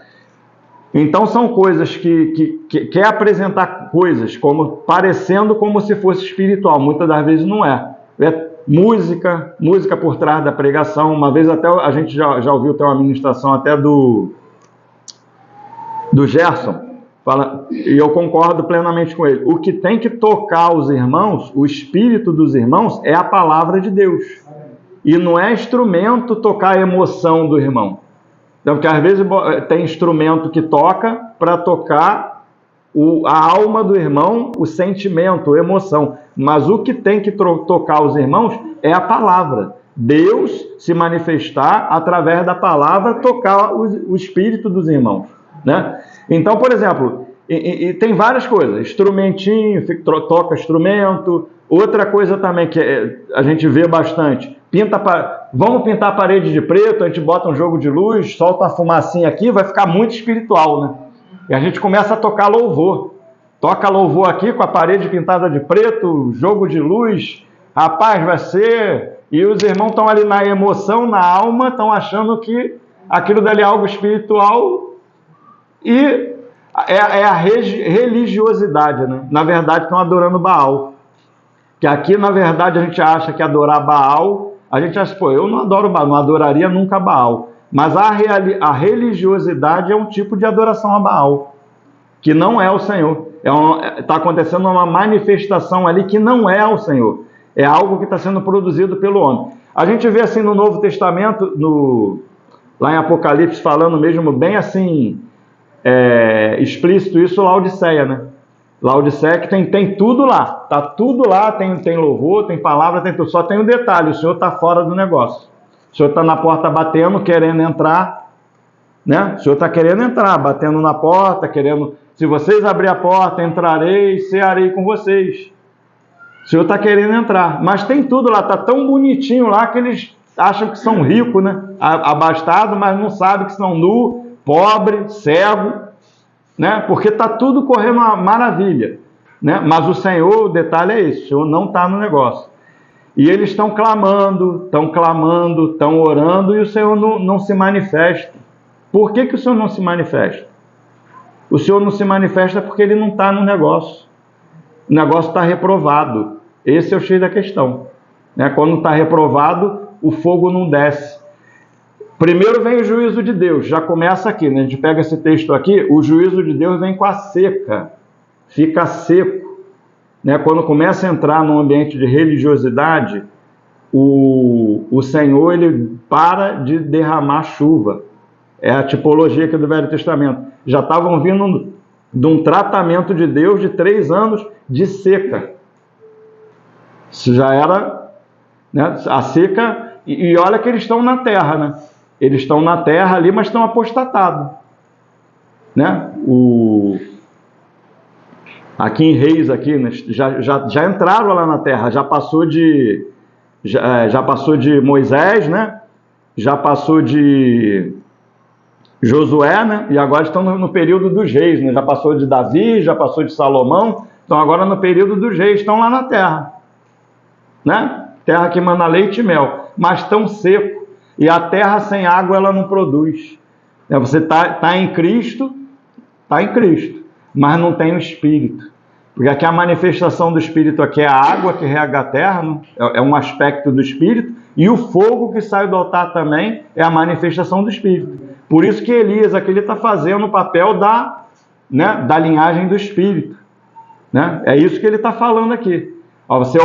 Então são coisas que quer apresentar coisas parecendo como se fosse espiritual. Muitas das vezes não é. É música por trás da pregação. Uma vez até a gente já ouviu ter uma ministração até do Gerson, e eu concordo plenamente com ele. O que tem que tocar os irmãos, o espírito dos irmãos, é a palavra de Deus. E não é instrumento tocar a emoção do irmão. Então, porque às vezes tem instrumento que toca para tocar a alma do irmão, o sentimento, a emoção. Mas o que tem que tocar os irmãos é a palavra. Deus se manifestar através da palavra, tocar o espírito dos irmãos. Né? Então, por exemplo, e tem várias coisas, instrumentinho, toca instrumento. Outra coisa também que a gente vê bastante, vamos pintar a parede de preto, a gente bota um jogo de luz, solta uma fumacinha aqui, vai ficar muito espiritual, né? E a gente começa a tocar louvor, toca louvor aqui com a parede pintada de preto, jogo de luz, rapaz, vai ser... E os irmãos estão ali na emoção, na alma, estão achando que aquilo dali é algo espiritual. E é a religiosidade, né? Na verdade, estão adorando Baal. Que aqui, na verdade, a gente acha que adorar Baal, a gente acha, eu não adoro Baal, não adoraria nunca Baal. Mas a religiosidade é um tipo de adoração a Baal, que não é o Senhor. Está acontecendo uma manifestação ali que não é o Senhor. É algo que está sendo produzido pelo homem. A gente vê assim no Novo Testamento, lá em Apocalipse, falando mesmo bem assim, explícito isso, Laodiceia, né? Laodiceia que tem tudo lá. Está tudo lá, tem louvor, tem palavra, tem tudo. Só tem um detalhe, o Senhor está fora do negócio. O Senhor está na porta batendo, querendo entrar, né? O Senhor está querendo entrar, batendo na porta, querendo... Se vocês abrirem a porta, entrarei, cearei com vocês. O Senhor está querendo entrar. Mas tem tudo lá, está tão bonitinho lá que eles acham que são ricos, né? Abastados, mas não sabem que são nu, pobre, cego, né? Porque está tudo correndo uma maravilha, né? Mas o Senhor, o detalhe é esse, o Senhor não está no negócio. E eles estão clamando, estão orando e o Senhor não se manifesta. Por que o Senhor não se manifesta? O Senhor não se manifesta porque Ele não está no negócio. O negócio está reprovado. Esse é o X da questão, né? Quando está reprovado, o fogo não desce. Primeiro vem o juízo de Deus, já começa aqui, né? A gente pega esse texto aqui, o juízo de Deus vem com a seca, fica seco, né? Quando começa a entrar num ambiente de religiosidade, o Senhor ele para de derramar chuva. É a tipologia aqui do Velho Testamento. Já estavam vindo de um tratamento de Deus de 3 anos de seca. Isso já era, né, a seca, e olha que eles estão na terra, né? Eles estão na terra ali, mas estão apostatados, né? Aqui em Reis, aqui, né, já entraram lá na terra, já passou de Moisés, né? Já passou de Josué, né? E agora estão no período dos reis, né? Já passou de Davi, já passou de Salomão, estão agora no período dos reis, estão lá na terra, né? Terra que mana leite e mel, mas tão seco, e a terra sem água ela não produz. Você está em Cristo, mas não tem o Espírito, porque aqui a manifestação do Espírito aqui é a água que rega a terra, né? É um aspecto do Espírito, e o fogo que sai do altar também é a manifestação do Espírito. Por isso que Elias aqui está fazendo o papel da linhagem do Espírito, né? É isso que ele está falando aqui. Você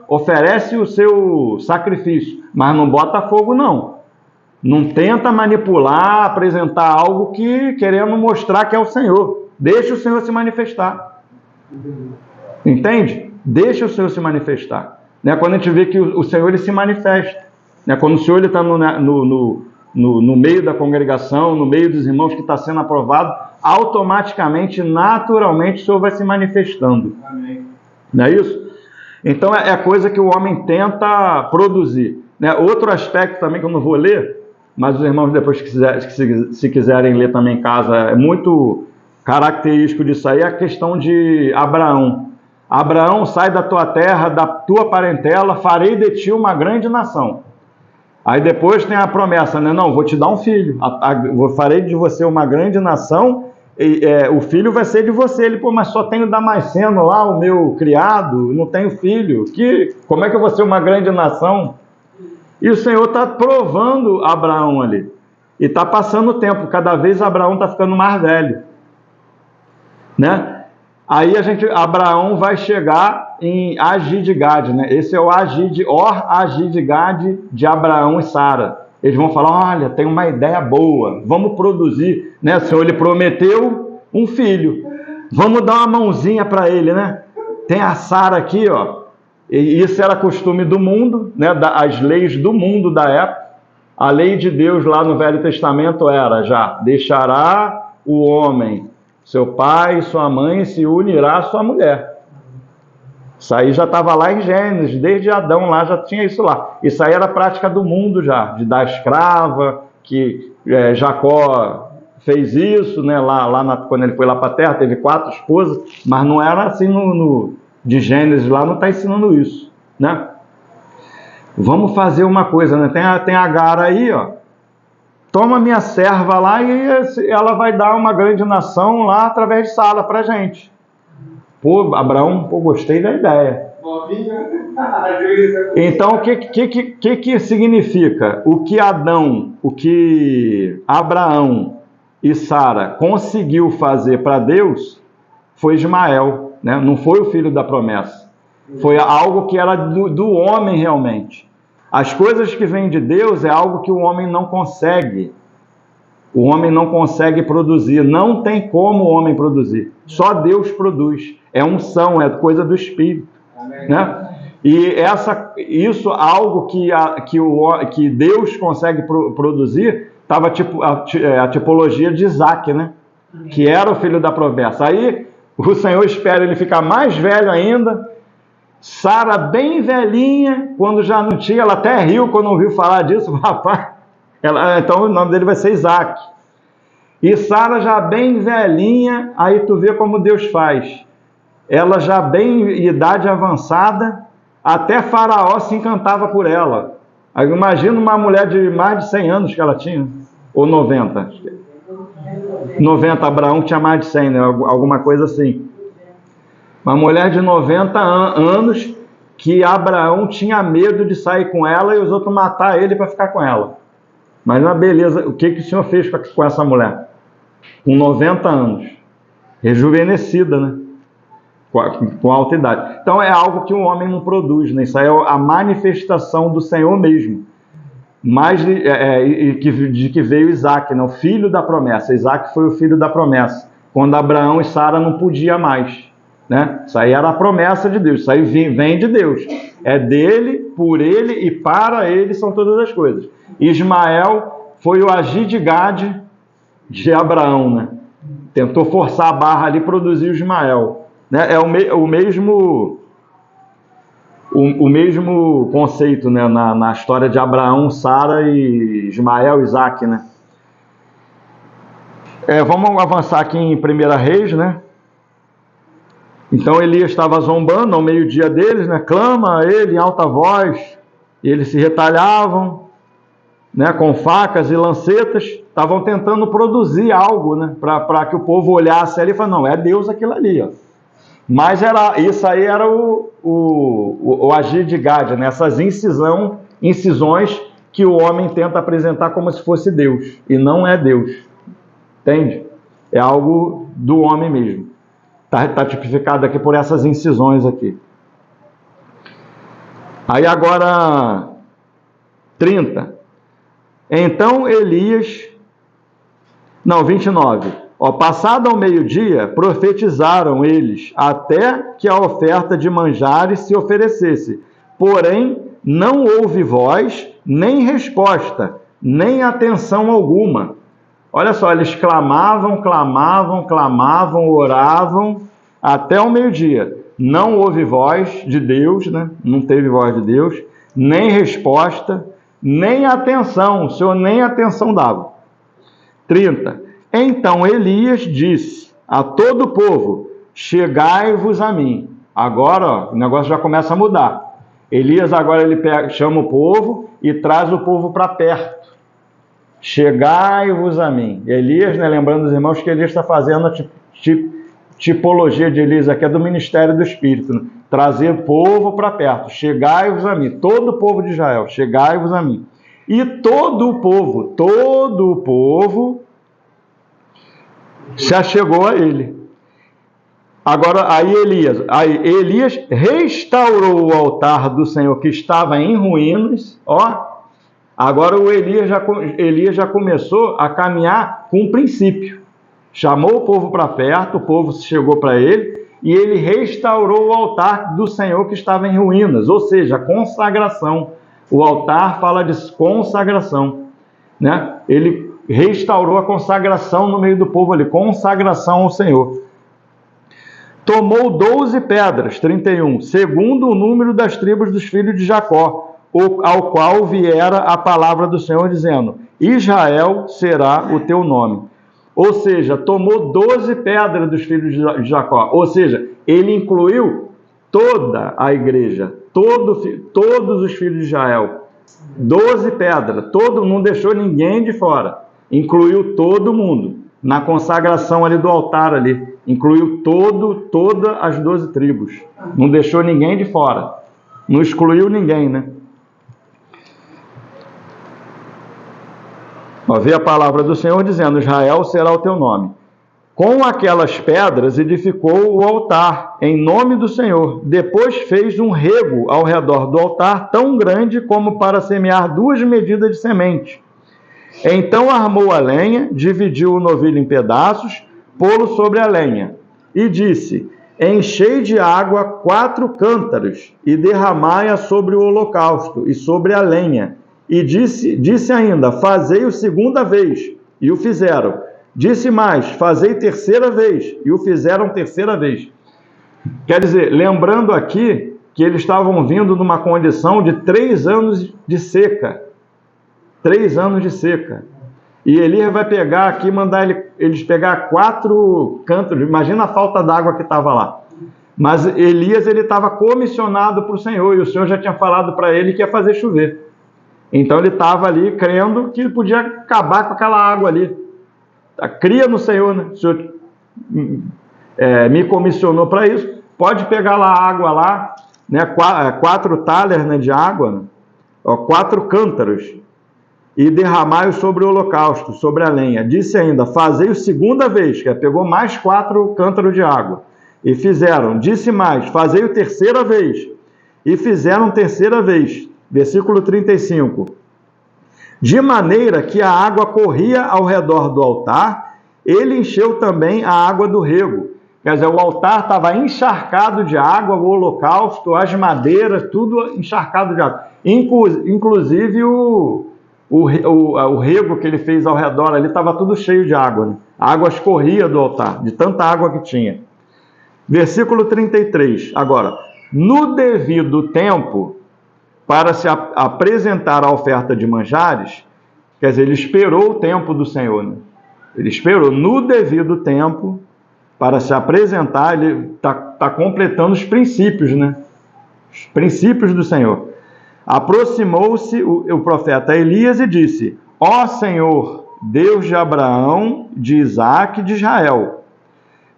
oferece o seu sacrifício, mas não bota fogo não. Não tenta manipular, apresentar algo que querendo mostrar que é o Senhor. Deixa o Senhor se manifestar. Entende? Deixa o Senhor se manifestar. Quando a gente vê que o Senhor ele se manifesta, quando o Senhor está no meio da congregação, no meio dos irmãos que está sendo aprovado, automaticamente, naturalmente, o Senhor vai se manifestando. Amém. Não é isso? Então é coisa que o homem tenta produzir, né? Outro aspecto também que eu não vou ler, mas os irmãos depois se quiserem ler também em casa, é muito característico disso aí, é a questão de Abraão. Abraão, sai da tua terra, da tua parentela, farei de ti uma grande nação. Aí depois tem a promessa, né? Não, vou te dar um filho, farei de você uma grande nação, o filho vai ser de você. Ele, mas só tenho Damasceno lá, o meu criado, não tenho filho, como é que eu vou ser uma grande nação? E o Senhor está provando Abraão ali, e está passando o tempo, cada vez Abraão está ficando mais velho, né? Aí Abraão vai chegar em Agidgade, né? Esse é o Agidgade de Abraão e Sara. Eles vão falar, olha, tem uma ideia boa, vamos produzir, né? O Senhor ele prometeu um filho, vamos dar uma mãozinha para ele, né? Tem a Sara aqui, ó. E isso era costume do mundo, né? As leis do mundo da época. A lei de Deus lá no Velho Testamento era já, deixará o homem seu pai e sua mãe, se unirá à sua mulher. Isso aí já estava lá em Gênesis, desde Adão lá já tinha isso lá. Isso aí era a prática do mundo já, de dar escrava, que Jacó fez isso, né? Quando ele foi lá para a terra, teve 4 esposas, mas não era assim de Gênesis lá, não está ensinando isso, né? Vamos fazer uma coisa, né? Tem a Agar aí, ó. Toma minha serva lá e ela vai dar uma grande nação lá através de Sara para a gente. Abraão, gostei da ideia. Então, o que significa? O que Abraão e Sara conseguiu fazer para Deus foi Ismael, né? Não foi o filho da promessa. Foi algo que era do homem realmente. As coisas que vêm de Deus é algo que o homem não consegue. O homem não consegue produzir. Não tem como o homem produzir. Só Deus produz. É unção, é coisa do Espírito. Né? E isso, algo que Deus consegue produzir, estava a tipologia de Isaac, né? Que era o filho da promessa. Aí o Senhor espera ele ficar mais velho ainda. Sara bem velhinha, quando já não tinha, ela até riu quando ouviu falar disso, rapaz. Então o nome dele vai ser Isaac. E Sara já bem velhinha, aí tu vê como Deus faz. Ela já bem em idade avançada, até Faraó se encantava por ela. Aí imagina uma mulher de mais de 100 anos que ela tinha, ou 90. 90, Abraão tinha mais de 100, né? Alguma coisa assim. Uma mulher de 90 anos que Abraão tinha medo de sair com ela e os outros matar ele para ficar com ela. Mas na beleza, o que o Senhor fez com essa mulher? Com 90 anos. Rejuvenescida, né? Com alta idade. Então é algo que o homem não produz, né? Isso aí é a manifestação do Senhor mesmo. Mas de que veio Isaac, né? O filho da promessa. Isaac foi o filho da promessa. Quando Abraão e Sara não podiam mais. Né? Isso aí era a promessa de Deus. Isso aí vem de Deus. É dele, por ele e para ele são todas as coisas. Ismael foi o agir de Gade de Abraão, né? Tentou forçar a barra ali e produziu Ismael, né? É o mesmo conceito, né? na história de Abraão, Sara e Ismael, Isaac, né? Vamos avançar aqui em 1 Reis, né? Então Elias estava zombando ao meio-dia deles, né? Clama a ele em alta voz, e eles se retalhavam, né? Com facas e lancetas, estavam tentando produzir algo, né? Para que o povo olhasse ali e falasse, não, é Deus aquilo ali, ó. Mas isso aí era o agir de Gade, né? Essas incisões que o homem tenta apresentar como se fosse Deus, e não é Deus, entende? É algo do homem mesmo. Está tipificado aqui por essas incisões aqui. Aí agora, 30. Então Elias... Não, 29. Passado ao meio-dia, profetizaram eles, até que a oferta de manjares se oferecesse. Porém, não houve voz, nem resposta, nem atenção alguma. Olha só, eles clamavam, oravam, até o meio-dia. Não houve voz de Deus, né? Não teve voz de Deus, nem resposta, nem atenção. O Senhor nem atenção dava. 30. Então Elias disse a todo o povo, chegai-vos a mim. Agora, ó, o negócio já começa a mudar. Elias agora chama o povo e traz o povo para perto. Chegai-vos a mim. Elias, né, lembrando os irmãos que Elias está fazendo a tipologia de Elias aqui, é do ministério do Espírito, né? Trazer o povo para perto. Chegai-vos a mim. Todo o povo de Israel, chegai-vos a mim. E todo o povo se achegou a ele. Agora, aí Elias restaurou o altar do Senhor que estava em ruínas, ó. Agora o Elias já começou a caminhar com um princípio. Chamou o povo para perto, o povo chegou para ele, e ele restaurou o altar do Senhor que estava em ruínas, ou seja, consagração. O altar fala de consagração, né? Ele restaurou a consagração no meio do povo ali, consagração ao Senhor. Tomou 12 pedras, 31, segundo o número das tribos dos filhos de Jacó, ao qual viera a palavra do Senhor, dizendo, Israel será o teu nome. Ou seja, tomou 12 pedras dos filhos de Jacó. Ou seja, ele incluiu toda a igreja, todos os filhos de Israel. 12 pedras, não deixou ninguém de fora. Incluiu todo mundo na consagração ali do altar ali. Incluiu todas as 12 tribos. Não deixou ninguém de fora. Não excluiu ninguém, né? Vê a palavra do Senhor dizendo: Israel será o teu nome. Com aquelas pedras edificou o altar em nome do Senhor. Depois fez um rego ao redor do altar tão grande como para semear 2 medidas de semente. Então armou a lenha, dividiu o novilho em pedaços, pô-lo sobre a lenha, e disse: enchei de água 4 cântaros, e derramai-a sobre o holocausto e sobre a lenha. E disse ainda: fazei-o 2ª vez, e o fizeram. Disse mais: fazei 3ª vez, e o fizeram 3ª vez. Quer dizer, lembrando aqui que eles estavam vindo numa condição de 3 anos de seca. 3 anos de seca. E Elias vai pegar aqui, mandar eles pegar 4 cântaros. Imagina a falta d'água que estava lá. Mas Elias, ele estava comissionado para o Senhor, e o Senhor já tinha falado para ele que ia fazer chover. Então ele estava ali crendo que ele podia acabar com aquela água ali. Cria no Senhor, né? O Senhor me comissionou para isso. Pode pegar lá a água lá, né? 4 talhas, né, de água, né? 4 cântaros, e derramai-o sobre o holocausto, sobre a lenha. Disse ainda: fazei o 2ª vez, que pegou mais 4 cântaros de água, e fizeram. Disse mais: fazei o 3ª vez, e fizeram 3ª vez. Versículo 35. De maneira que a água corria ao redor do altar, ele encheu também a água do rego. Quer dizer, o altar estava encharcado de água, o holocausto, as madeiras, tudo encharcado de água. Inclusive o rego que ele fez ao redor ali estava tudo cheio de água, né? A água escorria do altar, de tanta água que tinha. Versículo 33. Agora, no devido tempo, para se apresentar a oferta de manjares, quer dizer, ele esperou o tempo do Senhor, né? Ele esperou no devido tempo para se apresentar. Ele está completando os princípios, né? Os princípios do Senhor. Aproximou-se o profeta Elias e disse: ó Senhor, Deus de Abraão, de Isaque e de Israel,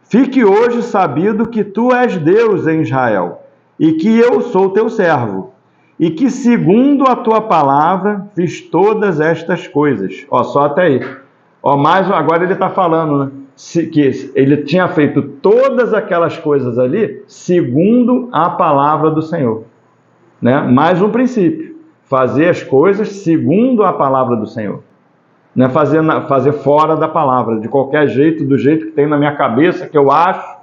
fique hoje sabido que tu és Deus em Israel, e que eu sou teu servo, e que segundo a tua palavra fiz todas estas coisas. Só até aí. Mas agora ele está falando, né? Que ele tinha feito todas aquelas coisas ali segundo a palavra do Senhor, né? Mais um princípio: fazer as coisas segundo a palavra do Senhor, não é fazer fora da palavra, de qualquer jeito, do jeito que tem na minha cabeça, que eu acho,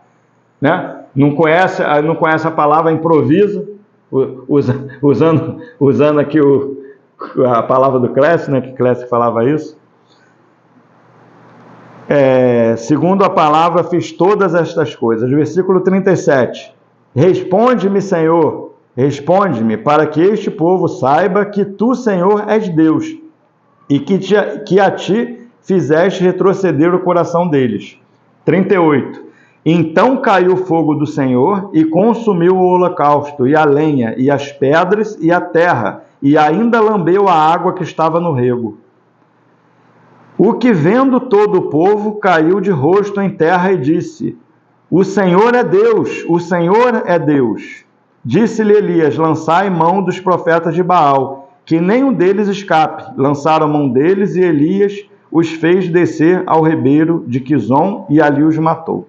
né? Não conhece a palavra, improvisa, usando aqui a palavra do Clécio, né? Que Clécio falava isso. Segundo a palavra fiz todas estas coisas. Versículo 37. Responde-me, Senhor, responde-me, para que este povo saiba que tu, Senhor, és Deus, e que a ti fizeste retroceder o coração deles. 38. Então caiu o fogo do Senhor e consumiu o holocausto, e a lenha, e as pedras, e a terra, e ainda lambeu a água que estava no rego. O que, vendo todo o povo, caiu de rosto em terra e disse: o Senhor é Deus, o Senhor é Deus. Disse-lhe Elias: lançai mão dos profetas de Baal, que nenhum deles escape. Lançaram mão deles, e Elias os fez descer ao ribeiro de Quizon, e ali os matou.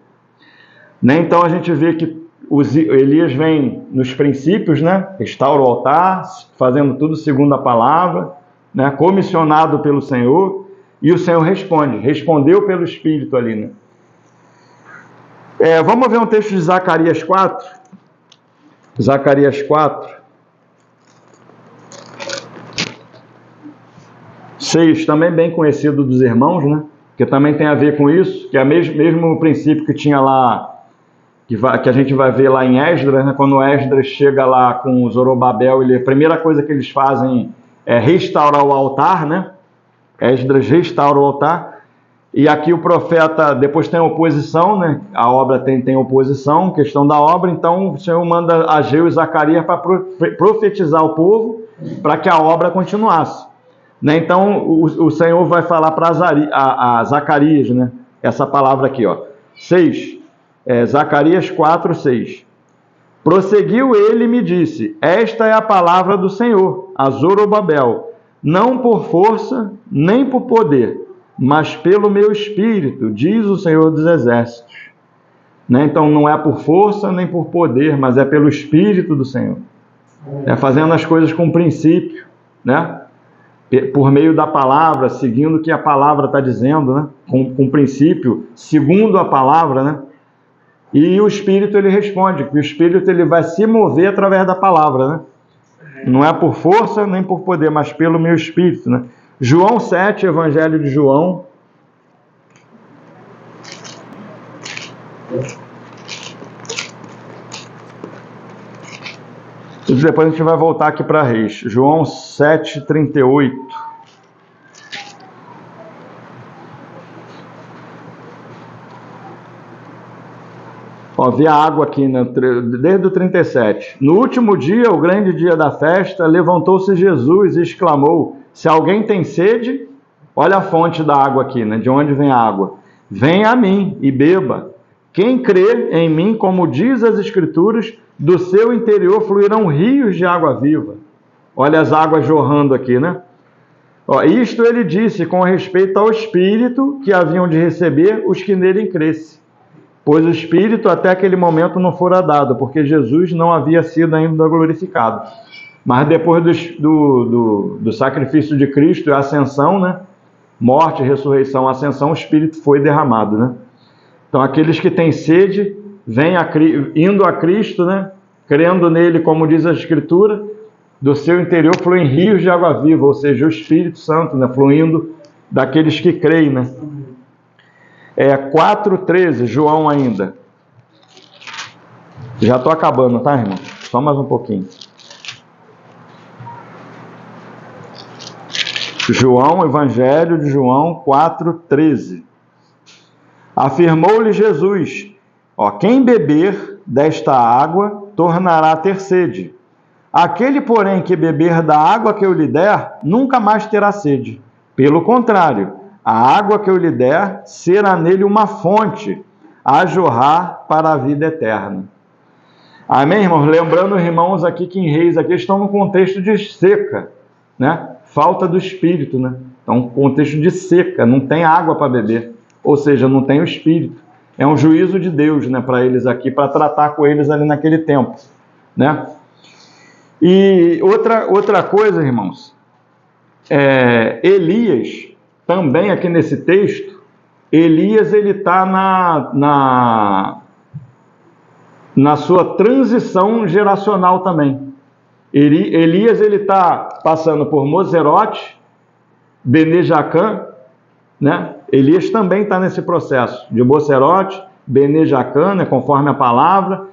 Então a gente vê que Elias vem nos princípios, né? Restaura o altar, fazendo tudo segundo a palavra, né? Comissionado pelo Senhor. E o Senhor respondeu pelo Espírito ali, né? Vamos ver um texto de Zacarias 4. Zacarias 4. 6, também bem conhecido dos irmãos, né? Que também tem a ver com isso, que é o mesmo princípio que tinha lá, que a gente vai ver lá em Esdras, né? Quando Esdras chega lá com Zorobabel, a primeira coisa que eles fazem é restaurar o altar, né? Esdras restaura o altar, e aqui o profeta, depois tem oposição, né? A obra tem oposição, questão da obra, então o Senhor manda Ageu e Zacarias para profetizar o povo, para que a obra continuasse, né? Então o Senhor vai falar para Zacarias, né? Essa palavra aqui, 6, Zacarias 4:6. Prosseguiu ele e me disse: esta é a palavra do Senhor a Zorobabel, não por força nem por poder, mas pelo meu espírito, diz o Senhor dos Exércitos. Né? Então não é por força nem por poder, mas é pelo espírito do Senhor. É fazendo as coisas com princípio, né? Por meio da palavra, seguindo o que a palavra está dizendo, né? Com princípio, segundo a palavra, né? E o Espírito, ele responde, que o Espírito, ele vai se mover através da palavra, né? Não é por força nem por poder, mas pelo meu Espírito, né? João 7, Evangelho de João. E depois a gente vai voltar aqui para Reis. João 7:38. Havia água aqui, né? Desde o 37. No último dia, o grande dia da festa, levantou-se Jesus e exclamou: se alguém tem sede, olha a fonte da água aqui, né? De onde vem a água. Venha a mim e beba. Quem crê em mim, como diz as Escrituras, do seu interior fluirão rios de água viva. Olha as águas jorrando aqui, né? Isto ele disse com respeito ao Espírito que haviam de receber os que nele crescem. Pois o Espírito até aquele momento não fora dado, porque Jesus não havia sido ainda glorificado. Mas depois do sacrifício de Cristo e a ascensão, né? Morte, ressurreição, ascensão, o Espírito foi derramado, né? Então aqueles que têm sede, indo a Cristo, né? Crendo nele, como diz a Escritura, do seu interior fluem rios de água viva, ou seja, o Espírito Santo, né? Fluindo daqueles que creem, né? 4:13, João ainda. Já estou acabando, tá, irmão? Só mais um pouquinho. João, Evangelho de João 4:13. Afirmou-lhe Jesus: quem beber desta água tornará a ter sede. Aquele, porém, que beber da água que eu lhe der, nunca mais terá sede. Pelo contrário, a água que eu lhe der será nele uma fonte a jorrar para a vida eterna. Amém, irmãos? Lembrando, irmãos, aqui que em Reis aqui estão no contexto de seca, né? Falta do Espírito, né? Então, contexto de seca, não tem água para beber, ou seja, não tem o Espírito. É um juízo de Deus, né, para eles aqui, para tratar com eles ali naquele tempo, né? E outra coisa, irmãos, Elias, também aqui nesse texto, Elias ele está na sua transição geracional também. Elias ele está passando por Moserote, Bene Jacã, né? Elias também está nesse processo de Moserote, Bene Jacã, né? Conforme a palavra,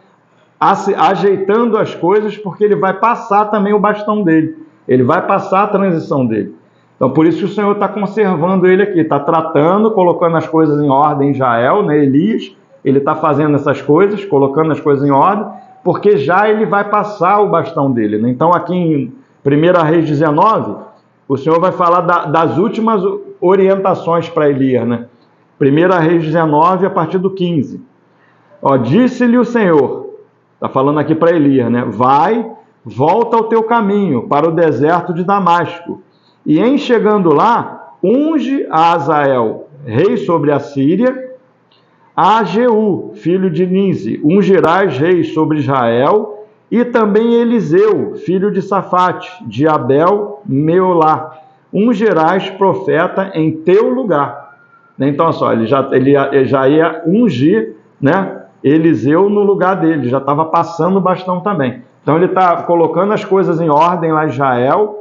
ajeitando as coisas, porque ele vai passar também o bastão dele, ele vai passar a transição dele. Então, por isso que o Senhor está conservando ele aqui, está tratando, colocando as coisas em ordem em Israel, né? Elias, ele está fazendo essas coisas, colocando as coisas em ordem, porque já ele vai passar o bastão dele, né? Então, aqui em 1 Reis 19, o Senhor vai falar das últimas orientações para Elias, né? 1 Reis 19, a partir do 15. Disse-lhe o Senhor, está falando aqui para Elias, né? Vai, volta ao teu caminho, para o deserto de Damasco, e em chegando lá, unge a Azael, rei sobre a Síria, a Jeú, filho de Ninzi, ungirás rei sobre Israel, e também Eliseu, filho de Safate, de Abel Meolá, ungirás profeta em teu lugar. Então, olha só, ele já ia ungir, né, Eliseu no lugar dele, já estava passando o bastão também. Então ele está colocando as coisas em ordem lá em Israel,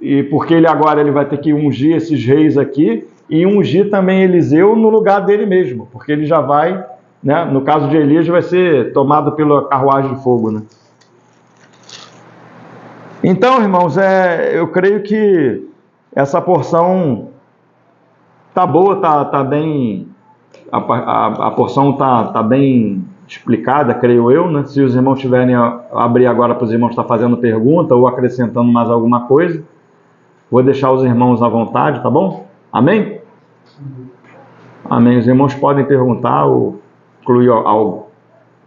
e porque ele vai ter que ungir esses reis aqui, e ungir também Eliseu no lugar dele mesmo, porque ele já vai, né, no caso de Elias, vai ser tomado pela carruagem de fogo, né? Então, irmãos, eu creio que essa porção tá boa, tá bem, a porção tá bem explicada, creio eu, né? Se os irmãos tiverem a abrir agora para os irmãos estar fazendo pergunta ou acrescentando mais alguma coisa, vou deixar os irmãos à vontade, tá bom? Amém? Amém. Os irmãos podem perguntar ou exclui